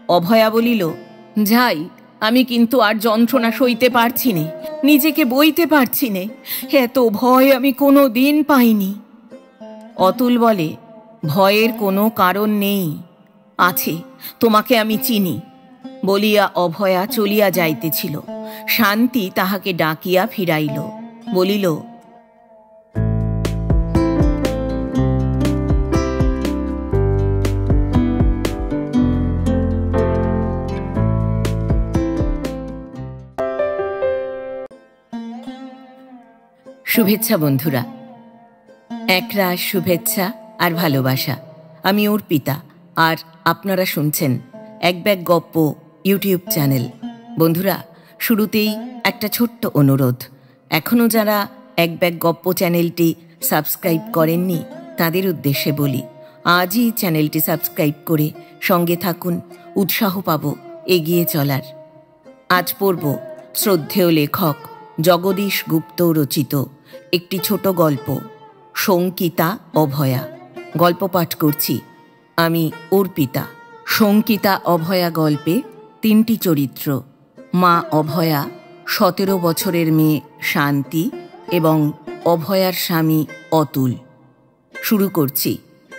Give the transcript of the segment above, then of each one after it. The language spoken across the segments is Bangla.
অভয়া বলিল, যাই, আমি কিন্তু আর যন্ত্রণা সইতে পারছি নে, নিজেকে বইতে পারছি নে, এত ভয় আমি কোনো দিন পাইনি। অতুল বলে, ভয়ের কোনো কারণ নেই, আছে, তোমাকে আমি চিনি। বলিয়া অভয়া চলিয়া যাইতেছিল। শান্তি তাহাকে ডাকিয়া ফিরাইল, বলিল, শুভেচ্ছা বন্ধুরা, একরাশ শুভেচ্ছা আর ভালোবাসা। আমি অর্পিতা, আর আপনারা শুনছেন এক ব্যাগ গপ্প ইউটিউব চ্যানেল। বন্ধুরা, শুরুতেই একটা ছোট্ট অনুরোধ, এখনও যারা এক ব্যাগ গপ্প চ্যানেলটি সাবস্ক্রাইব করেননি তাদের উদ্দেশ্যে বলি, আজই চ্যানেলটি সাবস্ক্রাইব করে সঙ্গে থাকুন, উৎসাহ পাব এগিয়ে চলার। আজ পড়ব শ্রদ্ধেয় লেখক জগদীশ গুপ্ত রচিত একটি ছোট গল্প, শঙ্কিতা অভয়া। গল্প পাঠ করছি আমি অর্পিতা। শঙ্কিতা অভয়া গল্পে তিনটি চরিত্র, মা অভয়া, 17 বছরের মেয়ে শান্তি এবং অভয়ার স্বামী অতুল। শুরু করছি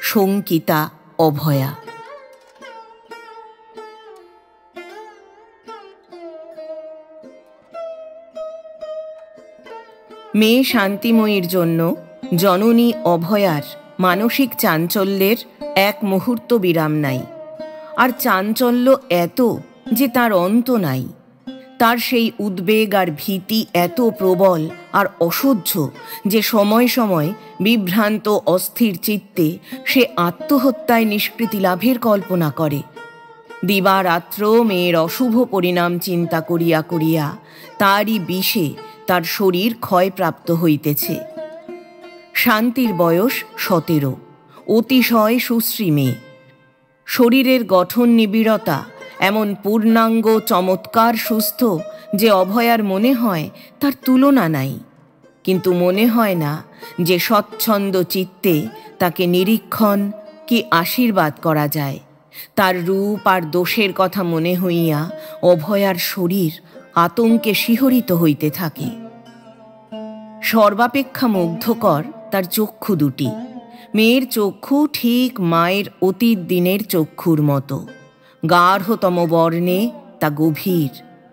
শঙ্কিতা অভয়া। মেয়ে শান্তিময়ীর জন্য জননী অভয়ার মানসিক চাঞ্চল্যের এক মুহূর্ত বিরাম নাই। আর চাঞ্চল্য এত যে তার অন্ত নাই। তার সেই উদ্বেগ আর ভীতি এত প্রবল আর অসহ্য যে সময় সময় বিভ্রান্ত অস্থির চিত্তে সে আত্মহত্যায় নিষ্কৃতি লাভের কল্পনা করে। দিবারাত্র মেয়ের অশুভ পরিণাম চিন্তা করিয়া করিয়া তারই বিষে তার শরীর ক্ষয়প্রাপ্ত হইতেছে। শান্তির বয়স 17, অতিশয় সুশ্রী মেয়ে। শরীরের গঠন নিবিড়তা এমন পূর্ণাঙ্গ চমৎকার সুস্থ যে অভয়ার মনে হয় তার তুলনা নাই। কিন্তু মনে হয় না যে স্বচ্ছন্দ চিত্তে তাকে নিরীক্ষণ কি আশীর্বাদ করা যায়। তার রূপ আর দোষের কথা মনে হইয়া অভয়ার শরীর আতঙ্কে শিহরিত হইতে থাকে। সর্বাপেক্ষা মুগ্ধকর তার চক্ষু দুটি। মেয়ের চক্ষু ঠিক মায়ের অতীত দিনের চক্ষুর মতো। গাঢ়তম বর্ণে তা গভীর,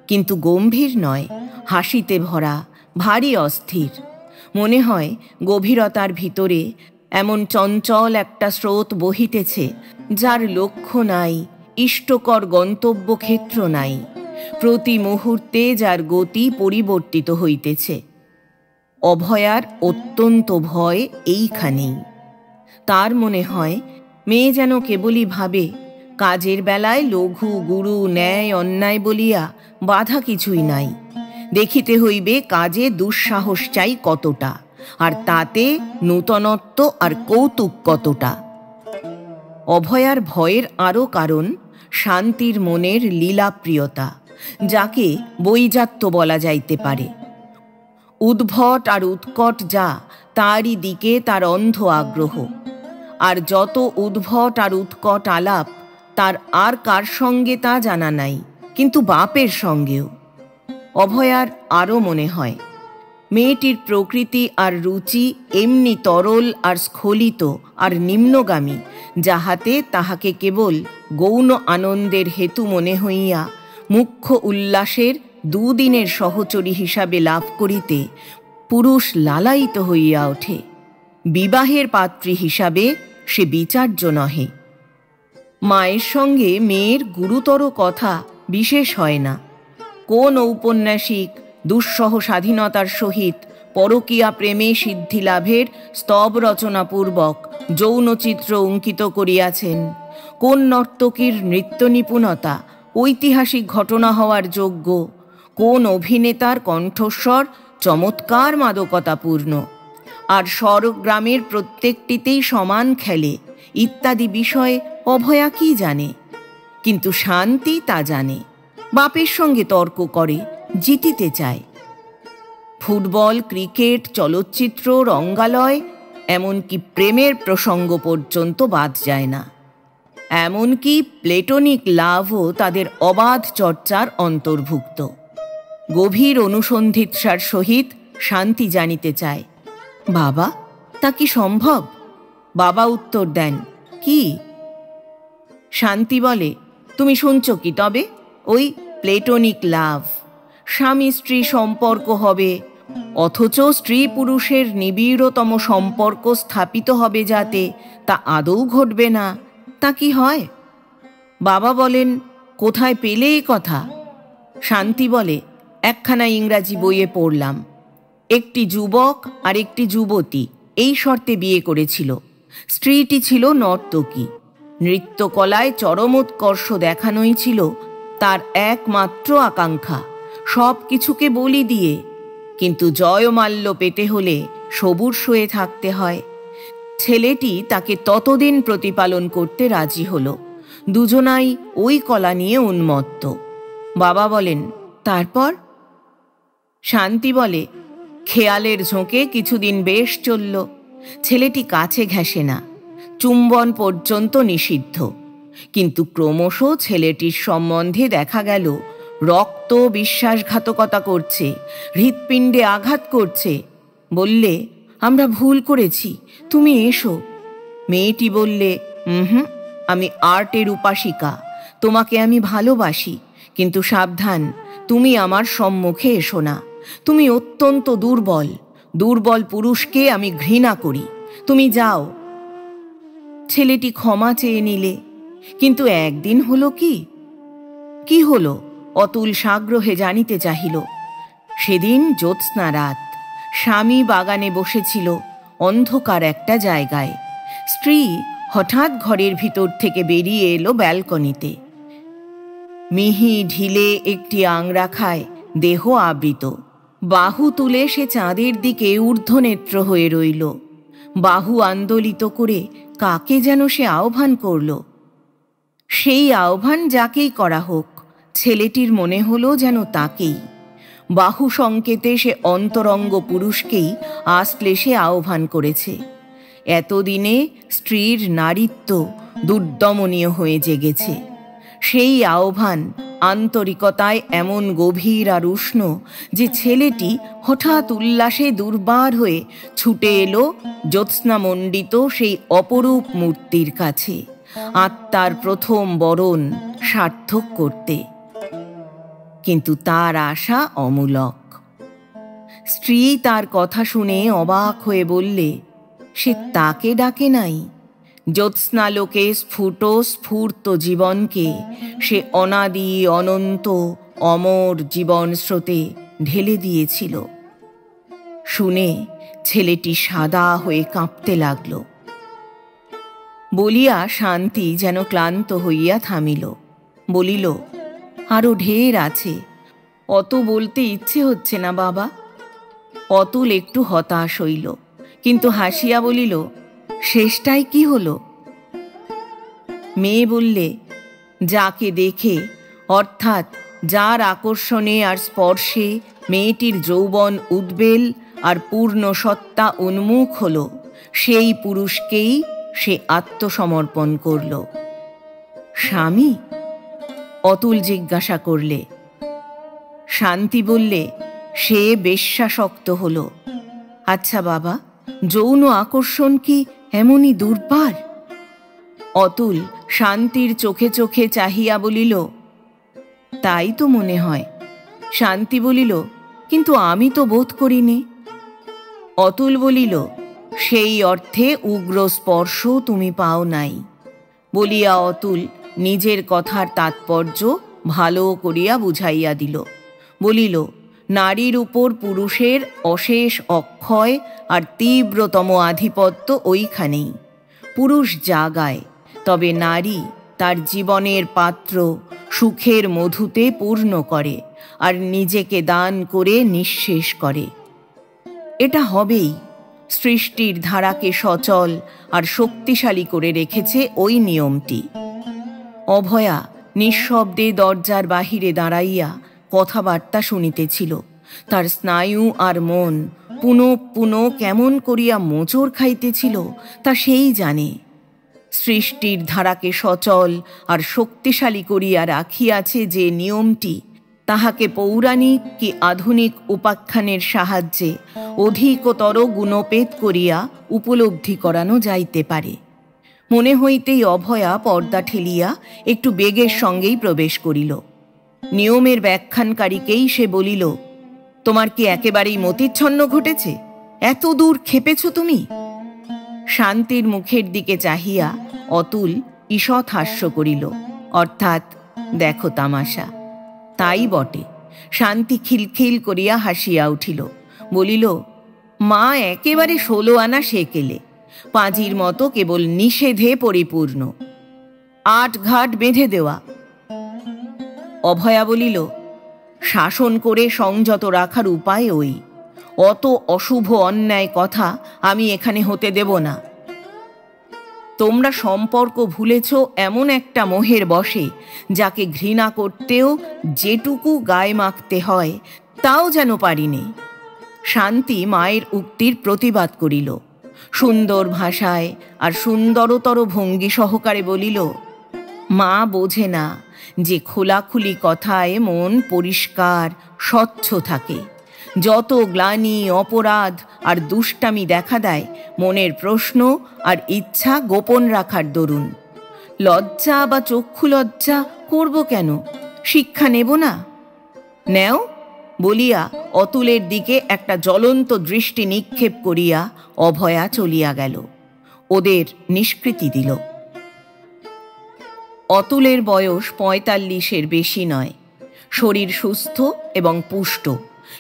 কিন্তু গম্ভীর নয়, হাসিতে ভরা, ভারী অস্থির। মনে হয় গভীরতার ভিতরে এমন চঞ্চল একটা স্রোত বহিতেছে যার লক্ষ্য নাই, ইষ্টকর গন্তব্য ক্ষেত্র নাই, প্রতি মুহূর্তে যার গতি পরিবর্তিত হইতেছে। অভয়ার অত্যন্ত ভয় এইখানেই। তার মনে হয় মেয়ে যেন কেবলই ভাবে কাজের বেলায় লঘু গুরু ন্যায় অন্যায় বলিয়া বাধা কিছুই নাই। দেখিতে হইবে কাজে দুঃসাহস চাই কতটা, আর তাতে নূতনত্ব আর কৌতুক কতটা। অভয়ার ভয়ের আরও কারণ শান্তির মনের লীলাপ্রিয়তা, যাকে বৈজাত্য বলা যাইতে পারে। উদ্ভট আর উৎকট যা, তারই দিকে তার অন্ধ আগ্রহ। আর যত উদ্ভট আর উৎকট আলাপ তার আর কার সঙ্গে তা জানা নাই, কিন্তু বাপের সঙ্গেও। অভয়ার আরও মনে হয় মেয়েটির প্রকৃতি আর রুচি এমনি তরল আর স্খলিত আর নিম্নগামী, যাহাতে তাহাকে কেবল গৌণ আনন্দের হেতু মনে হইয়া মুখ্য উল্লাসের দুদিনের সহচরী হিসাবে লাভ করিতে পুরুষ লালায়িত হইয়া ওঠে। বিবাহের পাত্রী হিসাবে সে বিচার্য নহে। মায়ের সঙ্গে মেয়ের গুরুতর কথা বিশেষ হয় না। কোন ঔপন্যাসিক দুঃসহ স্বাধীনতার সহিত পরকীয়া প্রেমে সিদ্ধি লাভের স্তব রচনাপূর্বক যৌনচিত্র অঙ্কিত করিয়াছেন? কোন নর্তকীর নৃত্য নিপুণতা ঐতিহাসিক ঘটনা হওয়ার যোগ্য? কোন অভিনেতার কণ্ঠস্বর চমৎকার মাদকতাপূর্ণ আর স্বরগ্রামের প্রত্যেকটিতেই সমান খেলে ইত্যাদি বিষয়ে অভয়া কি জানে? কিন্তু শান্তি তা জানে। বাপের সঙ্গে তর্ক করে, জিতিতে চায়। ফুটবল, ক্রিকেট, চলচ্চিত্র, রঙ্গালয়, এমনকি প্রেমের প্রসঙ্গ পর্যন্ত বাদ যায় না। এমনকি প্লেটোনিক লাভও তাদের অবাধ চর্চার অন্তর্ভুক্ত। গভীর অনুসন্ধিৎসার সহিত শান্তি জানিতে চায়, বাবা, তা কি সম্ভব? বাবা উত্তর দেন, কি? শান্তি বলে, তুমি শুনছ কি তবে? ওই প্লেটোনিক লাভ, স্বামী স্ত্রী সম্পর্ক হবে, অথচ স্ত্রী পুরুষের নিবিড়তম সম্পর্ক স্থাপিত হবে যাতে, তা আদৌ ঘটবে না। তা কি হয়? বাবা বলেন, কোথায় পেলে এ কথা? শান্তি বলে, একখানা ইংরাজি বইয়ে পড়লাম। একটি যুবক আর একটি যুবতী এই শর্তে বিয়ে করেছিল। স্ত্রীটি ছিল নর্তকী। নৃত্যকলায় চরমোৎকর্ষ দেখানোই ছিল তার একমাত্র আকাঙ্ক্ষা, সব কিছুকে বলি দিয়ে। কিন্তু জয়মাল্য পেতে হলে সবুর হয়ে থাকতে হয়। ছেলেটি তাকে ততদিন প্রতিপালন করতে রাজি হলো। দুজনাই ওই কলা নিয়ে উন্মত্ত। বাবা বলেন, তারপর? শান্তি বলে, খেয়ালের ঝোঁকে কিছুদিন বেশ চলল। ছেলেটি কাছে ঘেঁষে না, চুম্বন পর্যন্ত নিষিদ্ধ। কিন্তু ক্রমশ ছেলেটির সম্বন্ধে দেখা গেল রক্ত বিশ্বাসঘাতকতা করছে, হৃৎপিণ্ডে আঘাত করছে। বললে, আমরা ভুল করেছি, তুমি এসো। মেয়েটি বললে, আমি আর্টের উপাসিকা, তোমাকে আমি ভালোবাসি, কিন্তু সাবধান, তুমি আমার সম্মুখে এসো না। তুমি অত্যন্ত দুর্বল, দুর্বল পুরুষকে আমি ঘৃণা করি, তুমি যাও। ছেলেটি ক্ষমা চেয়ে নিলে। কিন্তু একদিন হলো কি হলো? অতুল সাগ্রহে জানিতে চাহিল। সেদিন জ্যোৎস্না রাত। স্বামী বাগানে বসেছিল অন্ধকার একটা জায়গায়। স্ত্রী হঠাৎ ঘরের ভিতর থেকে বেরিয়ে এলো ব্যালকনিতে। মিহি ঢিলে একটি আংরাখায় দেহ আবৃত। বাহু তুলে সে চাঁদের দিকে ঊর্ধ্বনেত্র হয়ে রইল। বাহু আন্দোলিত করে কাকে যেন সে আহ্বান করল। সেই আহ্বান যাকেই করা হোক, ছেলেটির মনে হলো যেন তাকেই। বাহু সংকেতে সে অন্তরঙ্গ পুরুষকেই আশ্লেষে আহ্বান করেছে। এতদিনে স্ত্রীর নারীত্ব দুর্দমনীয় হয়ে জেগেছে। সেই আহ্বান আন্তরিকতায় এমন গভীর আর উষ্ণ যে ছেলেটি হঠাৎ উল্লাসে দুর্বার হয়ে ছুটে এলো জ্যোৎস্নামণ্ডিত সেই অপরূপ মূর্তির কাছে, আত্মার প্রথম বরণ সার্থক করতে। কিন্তু তার আশা অমূলক। স্ত্রী তার কথা শুনে অবাক হয়ে বললে, সে তাকে ডাকে নাই। জ্যোৎস্নালোকে স্ফূর্ত জীবনকে সে অনাদি অনন্ত অমর জীবন স্রোতে ঢেলে দিয়েছিল। শুনে ছেলেটি সাদা হয়ে কাঁপতে লাগল। বলিয়া শান্তি যেন ক্লান্ত হইয়া থামিল। বলিল, আরো ঢের আছে, অত বলতে ইচ্ছে হচ্ছে না বাবা। অতুল একটু হতাশ হইল, কিন্তু হাসিয়া বলিল, শেষটাই কি হলো? মেয়ে বললে, যাকে দেখে, অর্থাৎ যার আকর্ষণে আর স্পর্শে মেয়েটির যৌবন উদ্বেল আর পূর্ণ সত্তা উন্মুখ হল, সেই পুরুষকেই সে আত্মসমর্পণ করল। স্বামী? অতুল জিজ্ঞাসা করলে। শান্তি বললে, সে বেশ্যাসক্ত হল। আচ্ছা বাবা, যৌন আকর্ষণ কি এমনই দুর্বার? অতুল শান্তির চোখে চোখে চাহিয়া বলিল, তাই তো মনে হয়। শান্তি বলিল, কিন্তু আমি তো বোধ করিনি। অতুল বলিল, সেই অর্থে উগ্র স্পর্শ তুমি পাও নাই। বলিয়া অতুল নিজের কথার তাৎপর্য ভালো করিয়া বুঝাইয়া দিল। বলিল, নারীর উপর পুরুষের অশেষ অক্ষয় আর তীব্রতম আধিপত্য ওইখানেই। পুরুষ জাগায়, তবে নারী তার জীবনের পাত্র সুখের মধুতে পূর্ণ করে আর নিজেকে দান করে নিঃশেষ করে। এটা হবেই। সৃষ্টির ধারাকে সচল আর শক্তিশালী করে রেখেছে ওই নিয়মটি। অভয়া নিঃশব্দে দরজার বাহিরে দাঁড়াইয়া কথাবার্তা শুনিতেছিল। তার স্নায়ু আর মন পুনঃ পুনঃ কেমন করিয়া মোচড় খাইতেছিল তা সেই জানে। সৃষ্টির ধারাকে সচল আর শক্তিশালী করিয়া রাখিয়াছে যে নিয়মটি, তাহাকে পৌরাণিক কি আধুনিক উপাখ্যানের সাহায্যে অধিকতর গুণপেত করিয়া উপলব্ধি করানো যাইতে পারে। মনে হইতেই অভয়া পর্দা ঠেলিয়া একটু বেগের সঙ্গেই প্রবেশ করিল। নিয়মের ব্যাখ্যানকারীকেই সে বলিল, তোমার কি একেবারেই মতিচ্ছন্ন ঘটেছে? এত দূর খেপেছ তুমি? শান্তির মুখের দিকে চাহিয়া অতুল ঈষৎ হাস্য করিল, অর্থাৎ দেখো তামাশা। তাই বটে। শান্তি খিলখিল করিয়া হাসিয়া উঠিল, বলিল, মা একেবারে 16 আনা সেকেলে, পাঁজির মতো কেবল নিষেধে পরিপূর্ণ, 8 ঘাট বেঁধে দেওয়া। অভয়া বলিল, শাসন করে সংযত রাখার উপায় ওই। অত অশুভ অন্যায় কথা আমি এখানে হতে দেব না। তোমরা সম্পর্ক ভুলেছ এমন একটা মোহের বশে, যাকে ঘৃণা করতেও যেটুকু গায়ে মাখতে হয় তাও যেন পারিনে। শান্তি মায়ের উক্তির প্রতিবাদ করিল, সুন্দর ভাষায় আর সুন্দরতর ভঙ্গি সহকারে বলিল, মা বোঝে না যে খোলাখুলি কথায় মন পরিষ্কার স্বচ্ছ থাকে। যত গ্লানি, অপরাধ আর দুষ্টামি দেখা দেয় মনের প্রশ্ন আর ইচ্ছা গোপন রাখার দরুন। লজ্জা বা চক্ষু লজ্জা করব কেন? শিক্ষা নেব না? নেও বলিয়া অতুলের দিকে একটা জ্বলন্ত দৃষ্টি নিক্ষেপ করিয়া অভয়া চলিয়া গেল। ওদের নিষ্কৃতি দিল। অতুলের বয়স 45-এর বেশি নয়। শরীর সুস্থ এবং পুষ্ট,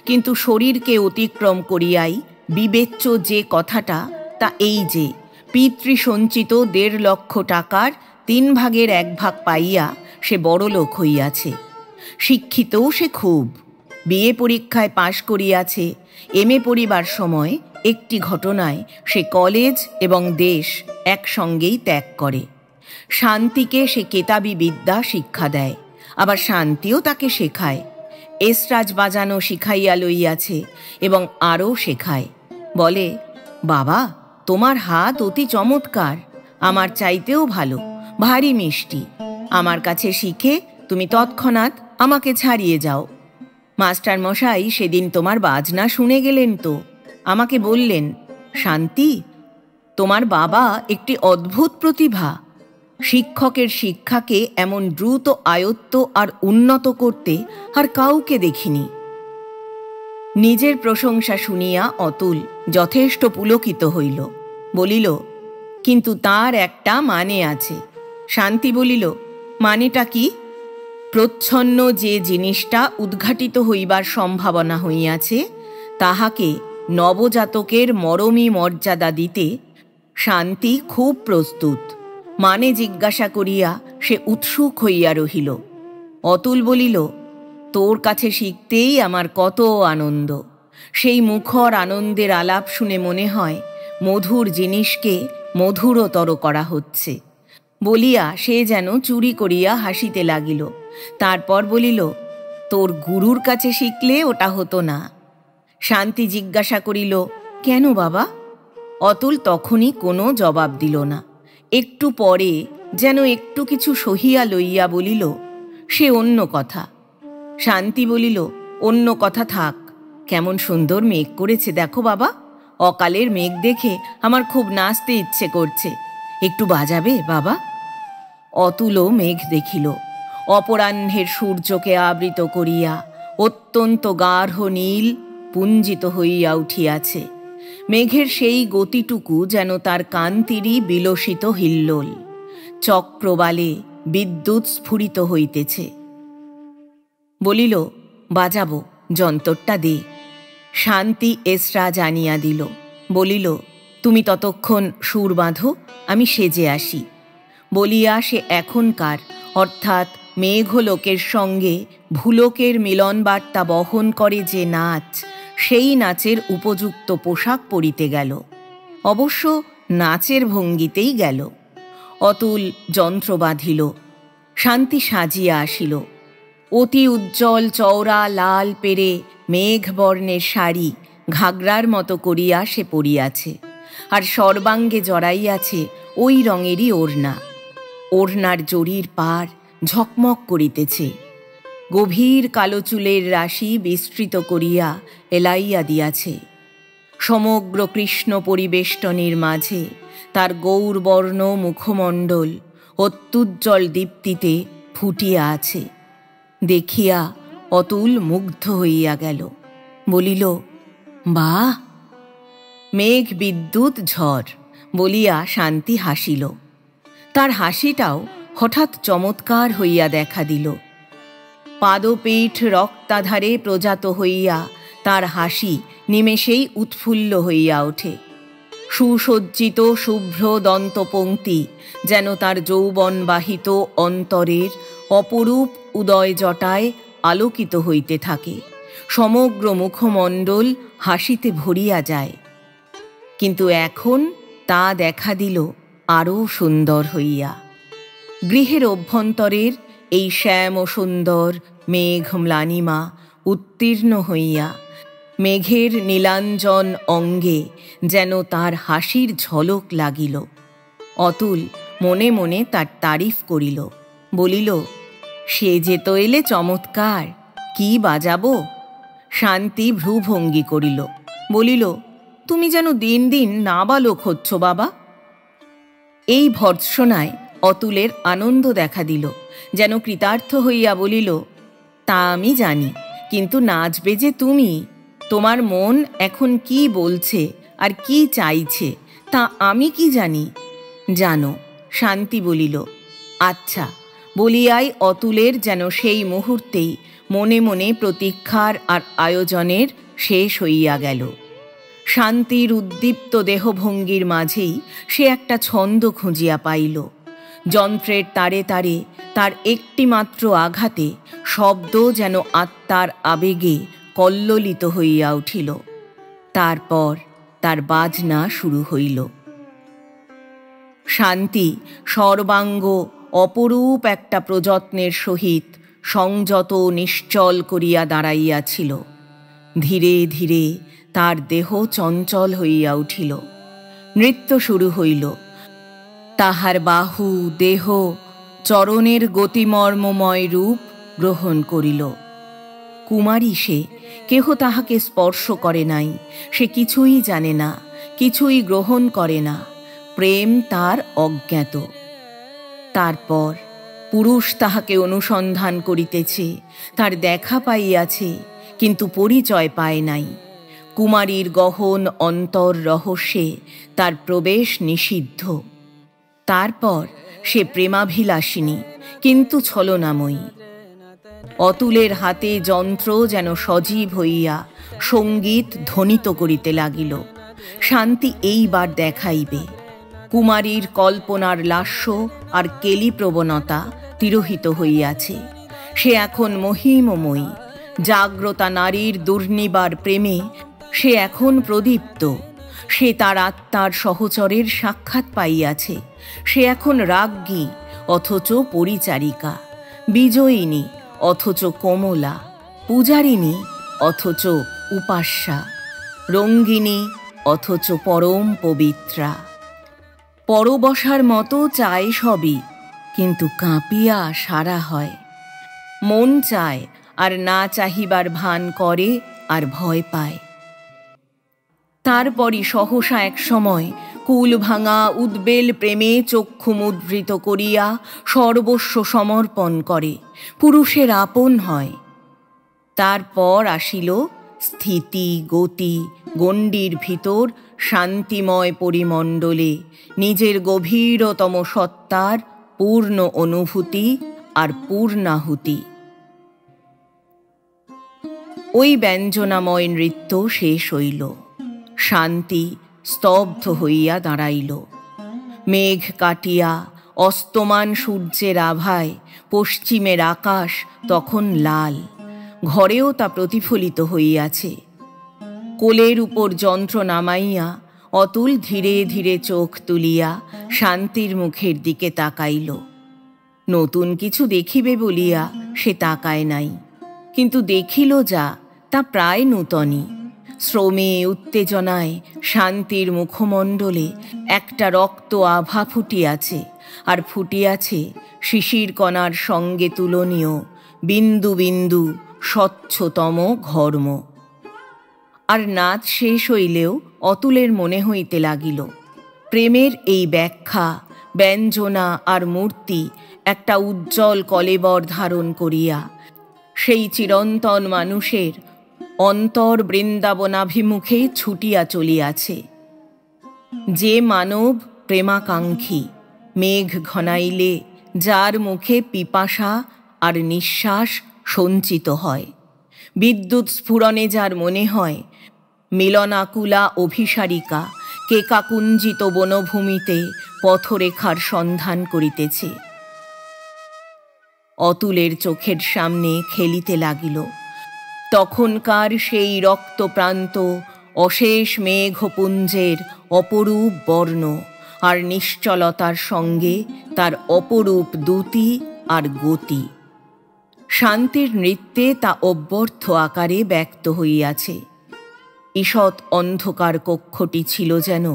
কিন্তু শরীরকে অতিক্রম করিয়াই বিবেচ্য যে কথাটা, তা এই যে পিতৃসঞ্চিত 1.5 লক্ষ টাকার 3 ভাগের 1 ভাগ পাইয়া সে বড়লোক হইয়াছে। শিক্ষিতও সে খুব। বিএ পরীক্ষায় পাশ করিয়াছে। এমএ পড়িবার সময় একটি ঘটনায় সে কলেজ এবং দেশ একসঙ্গেই ত্যাগ করে। শান্তিকে সে কেতাবি বিদ্যা শিক্ষা দেয়, আবার শান্তিও তাকে শেখায়। এসরাজ বাজানো শিখাইয়া লইয়াছে এবং আরও শেখায়। বলে, বাবা, তোমার হাত অতি চমৎকার, আমার চাইতেও ভালো, ভারী মিষ্টি। আমার কাছে শিখে তুমি তৎক্ষণাৎ আমাকে ছাড়িয়ে যাও। মাস্টার মশাই সেদিন তোমার বাজনা শুনে গেলেন তো, আমাকে বললেন, শান্তি, তোমার বাবা একটি অদ্ভুত প্রতিভা। শিক্ষকের শিক্ষাকে এমন দ্রুত আয়ত্ত আর উন্নত করতে আর কাউকে দেখিনি। নিজের প্রশংসা শুনিয়া অতুল যথেষ্ট পুলকিত হইল। বলিল, কিন্তু তার একটা মানে আছে। শান্তি বলিল, মানেটা কি? প্রচ্ছন্ন যে জিনিসটা উদ্ঘাটিত হইবার সম্ভাবনা হইয়াছে, তাহাকে নবজাতকের মরমী মর্যাদা দিতে শান্তি খুব প্রস্তুত। মানে জিজ্ঞাসা করিয়া সে উৎসুক হইয়া রহিল। অতুল বলিল, তোর কাছে শিখতেই আমার কত আনন্দ। সেই মুখর আনন্দের আলাপ শুনে মনে হয় মধুর জিনিসকে মধুরতর করা হচ্ছে। বলিয়া সে যেন চুরি করিয়া হাসিতে লাগিল। তারপর বলিল, তোর গুরুর কাছে শিখলে ওটা হতো না। শান্তি জিজ্ঞাসা করিল, কেন বাবা? অতুল তখনই কোনো জবাব দিল না। একটু পরে যেন একটু কিছু সহিয়া লইয়া বলিল, সে অন্য কথা। শান্তি বলিল, অন্য কথা থাক। কেমন সুন্দর মেঘ করেছে দেখো বাবা। অকালের মেঘ দেখে আমার খুব নাচতে ইচ্ছে করছে। একটু বাজাবে বাবা? অতুলও মেঘ দেখিল। অপরাহ্নের সূর্যকে আবৃত করিয়া অত্যন্ত গাঢ় নীল পুঞ্জিত হইয়া উঠিয়াছে। মেঘের সেই গতিটুকু যেন তার কান্তিরই বিলসিত হিল্লোল। চক্রবালে বিদ্যুৎ স্ফুরিত হইতেছে। বলিল, বাজাবো, যন্তরটা দে। শান্তি এসরা জানিয়া দিল। বলিল, তুমি ততক্ষণ সুর বাঁধো, আমি সেজে আসি। বলিয়া সে এখনকার অর্থাৎ মেঘলোকের সঙ্গে ভুলোকের মিলন বার্তা বহন করে যে নাচ, সেই নাচের উপযুক্ত পোশাক পরিতে গেল। অবশ্য নাচের ভঙ্গিতেই গেল। অতুল যন্ত্র বাঁধিল। শান্তি সাজিয়া আসিল। অতি উজ্জ্বল চওড়া লাল পেরে মেঘবর্ণের শাড়ি ঘাগরার মতো করিয়া সে পরিয়াছে। আর সর্বাঙ্গে জড়াইয়াছে ওই রঙেরই ওড়না। ওড়নার জরির পার ঝকমক করিতেছে। গভীর কালো চুলের রাশি বিস্তৃত করিয়া এলাইয়া দিয়াছে। সমগ্র কৃষ্ণ পরিবেষ্টনীর মাঝে তার গৌরবর্ণ মুখমণ্ডল অত্যুজ্জ্বল দীপ্তিতে ফুটিয়া আছে। দেখিয়া অতুল মুগ্ধ হইয়া গেল, বলিল, বাহ! মেঘ বিদ্যুৎ ঝড় বলিয়া শান্তি হাসিল। তার হাসিটাও হঠাৎ চমৎকার হইয়া দেখা দিল। পাদপীঠ রক্তাধারে প্রজাত হইয়া তার হাসি নিমেষেই উৎফুল্ল হইয়া ওঠে। সুসজ্জিত শুভ্র দন্তপংক্তি যেন তার যৌবনবাহিত অন্তরের অপরূপ উদয় জটায় আলোকিত হইতে থাকে। সমগ্র মুখমণ্ডল হাসিতে ভরিয়া যায়। কিন্তু এখন তা দেখা দিল আরও সুন্দর হইয়া। গৃহের অভ্যন্তরের এই শ্যাম ও সুন্দর মেঘ ম্লানিমা উত্তীর্ণ হইয়া মেঘের নীলাঞ্জন অঙ্গে যেন তার হাসির ঝলক লাগিল। অতুল মনে মনে তার তারিফ করিল, বলিল, সে যে তো এলে চমৎকার, কি বাজাবো? শান্তি ভ্রুভঙ্গি করিল, বলিল, তুমি যেন দিন দিন নাবালক হচ্ছ বাবা। এই ভর্ৎসনায় অতুলের আনন্দ দেখা দিল, যেন কৃতার্থ হইয়া বলিল, তা আমি জানি, কিন্তু নাচবে যে তুমি। তোমার মন এখন কি বলছে আর কি চাইছে তা আমি কি জানি? জানো। শান্তি বলিল, আচ্ছা, বলিয়াই অতুলের যেন সেই মুহূর্তেই মনে মনে প্রতীক্ষার আর আয়োজনের শেষ হইয়া গেল। শান্তির উদ্দীপ্ত দেহভঙ্গির মাঝেই সে একটা ছন্দ খুঁজিয়া পাইল। যন্ত্রের তারে তারে তার একটিমাত্র আঘাতে শব্দ যেন আত্মার আবেগে কল্লোলিত হইয়া উঠিল। তারপর তার বাজনা শুরু হইল। শান্তি সর্বাঙ্গ অপরূপ একটা প্রযত্নের সহিত সংযত নিশ্চল করিয়া দাঁড়াইয়াছিল। ধীরে ধীরে তার দেহ চঞ্চল হইয়া উঠিল। নৃত্য শুরু হইল। তাহার বাহু দেহ চরণের গতিমর্মময় রূপ গ্রহণ করিল। কুমারী সে, কেহ তাহাকে স্পর্শ করে নাই, সে কিছুই জানে না, কিছুই গ্রহণ করে না, প্রেম তার অজ্ঞাত। তারপর পুরুষ তাহাকে অনুসন্ধান করিতেছে, তার দেখা পাইয়াছে, কিন্তু পরিচয় পায় নাই। কুমারীর গহন অন্তর রহস্যে তার প্রবেশ নিষিদ্ধ। তারপর সে প্রেমাভিলাষিনী, কিন্তু ছলনাময়ী। অতুলের হাতে যন্ত্র যেন সজীব হইয়া সঙ্গীত ধ্বনিত করিতে লাগিল। শান্তি এইবার দেখাইবে। কুমারীর কল্পনার লাস্য আর কেলি প্রবণতা তিরোহিত হইয়াছে। সে এখন মহিমময়ী। জাগ্রতা নারীর দুর্নিবার প্রেমে সে এখন প্রদীপ্ত। সে তার আত্মার সহচরের সাক্ষাৎ পাইয়াছে। সে এখন রাজ্ঞী অথচ পরিচারিকা, বিজয়িনী অথচ কোমলা, পূজারিণী অথচ উপাস্যা, রঙ্গিনী অথচ পরম পবিত্রা। পরবশার মতো চায় সবই, কিন্তু কাঁপিয়া সারা হয়। মন চায় আর না চাহিবার ভান করে আর ভয় পায়। তারপরই সহসা এক সময় কুল ভাঙা উদ্বেল প্রেমে চক্ষু মুদ্রিত করিয়া সর্বস্ব সমর্পণ করে, পুরুষের আপন হয়। তারপর আসিল স্থিতি গতি, গণ্ডির ভিতর শান্তিময় পরিমণ্ডলে নিজের গভীরতম সত্তার পূর্ণ অনুভূতি আর পূর্ণাহুতি। ওই ব্যঞ্জনাময় নৃত্য শেষ হইল। শান্তি স্তব্ধ হইয়া দাঁড়াইল। মেঘ কাটিয়া অস্তমান সূর্যের আভায় পশ্চিমের আকাশ তখন লাল, ঘরেও তা প্রতিফলিত হইয়াছে। কোলের উপর যন্ত্র নামাইয়া অতুল ধীরে ধীরে চোখ তুলিয়া শান্তির মুখের দিকে তাকাইল। নতুন কিছু দেখিবে বলিয়া সে তাকায় নাই, কিন্তু দেখিল যা তা প্রায় নূতনই। শ্রমে উত্তেজনায় শান্তির মুখমণ্ডলে একটা রক্ত আভা ফুটিয়াছে, আর ফুটিয়াছে শিশির কণার সঙ্গে তুলনীয় বিন্দু বিন্দু স্বচ্ছতম ঘর্ম। আর নাচ শেষ হইলেও অতুলের মনে হইতে লাগিল প্রেমের এই ব্যাখ্যা, ব্যঞ্জনা আর মূর্তি একটা উজ্জ্বল কলেবর ধারণ করিয়া সেই চিরন্তন মানুষের অন্তর বৃন্দাবনাভিমুখে ছুটিয়া চলিয়াছে। যে মানব প্রেমাকাঙ্ক্ষী, মেঘ ঘনাইলে যার মুখে পিপাসা আর নিঃশ্বাস সঞ্চিত হয়, বিদ্যুৎ স্ফুরণে যার মনে হয় মিলনাকুলা অভিসারিকা কেকাকুঞ্জিত বনভূমিতে পথরেখার সন্ধান করিতেছে, অতুলের চোখের সামনে খেলিতে লাগিল তখনকার সেই রক্তপ্রান্ত অশেষ মেঘপুঞ্জের অপরূপ বর্ণ, আর নিশ্চলতার সঙ্গে তার অপরূপ দ্যুতি আর গতি। শান্তির নৃত্যে তা অব্যর্থ আকারে ব্যক্ত হইয়াছে। ঈষৎ অন্ধকার কক্ষটি ছিল যেন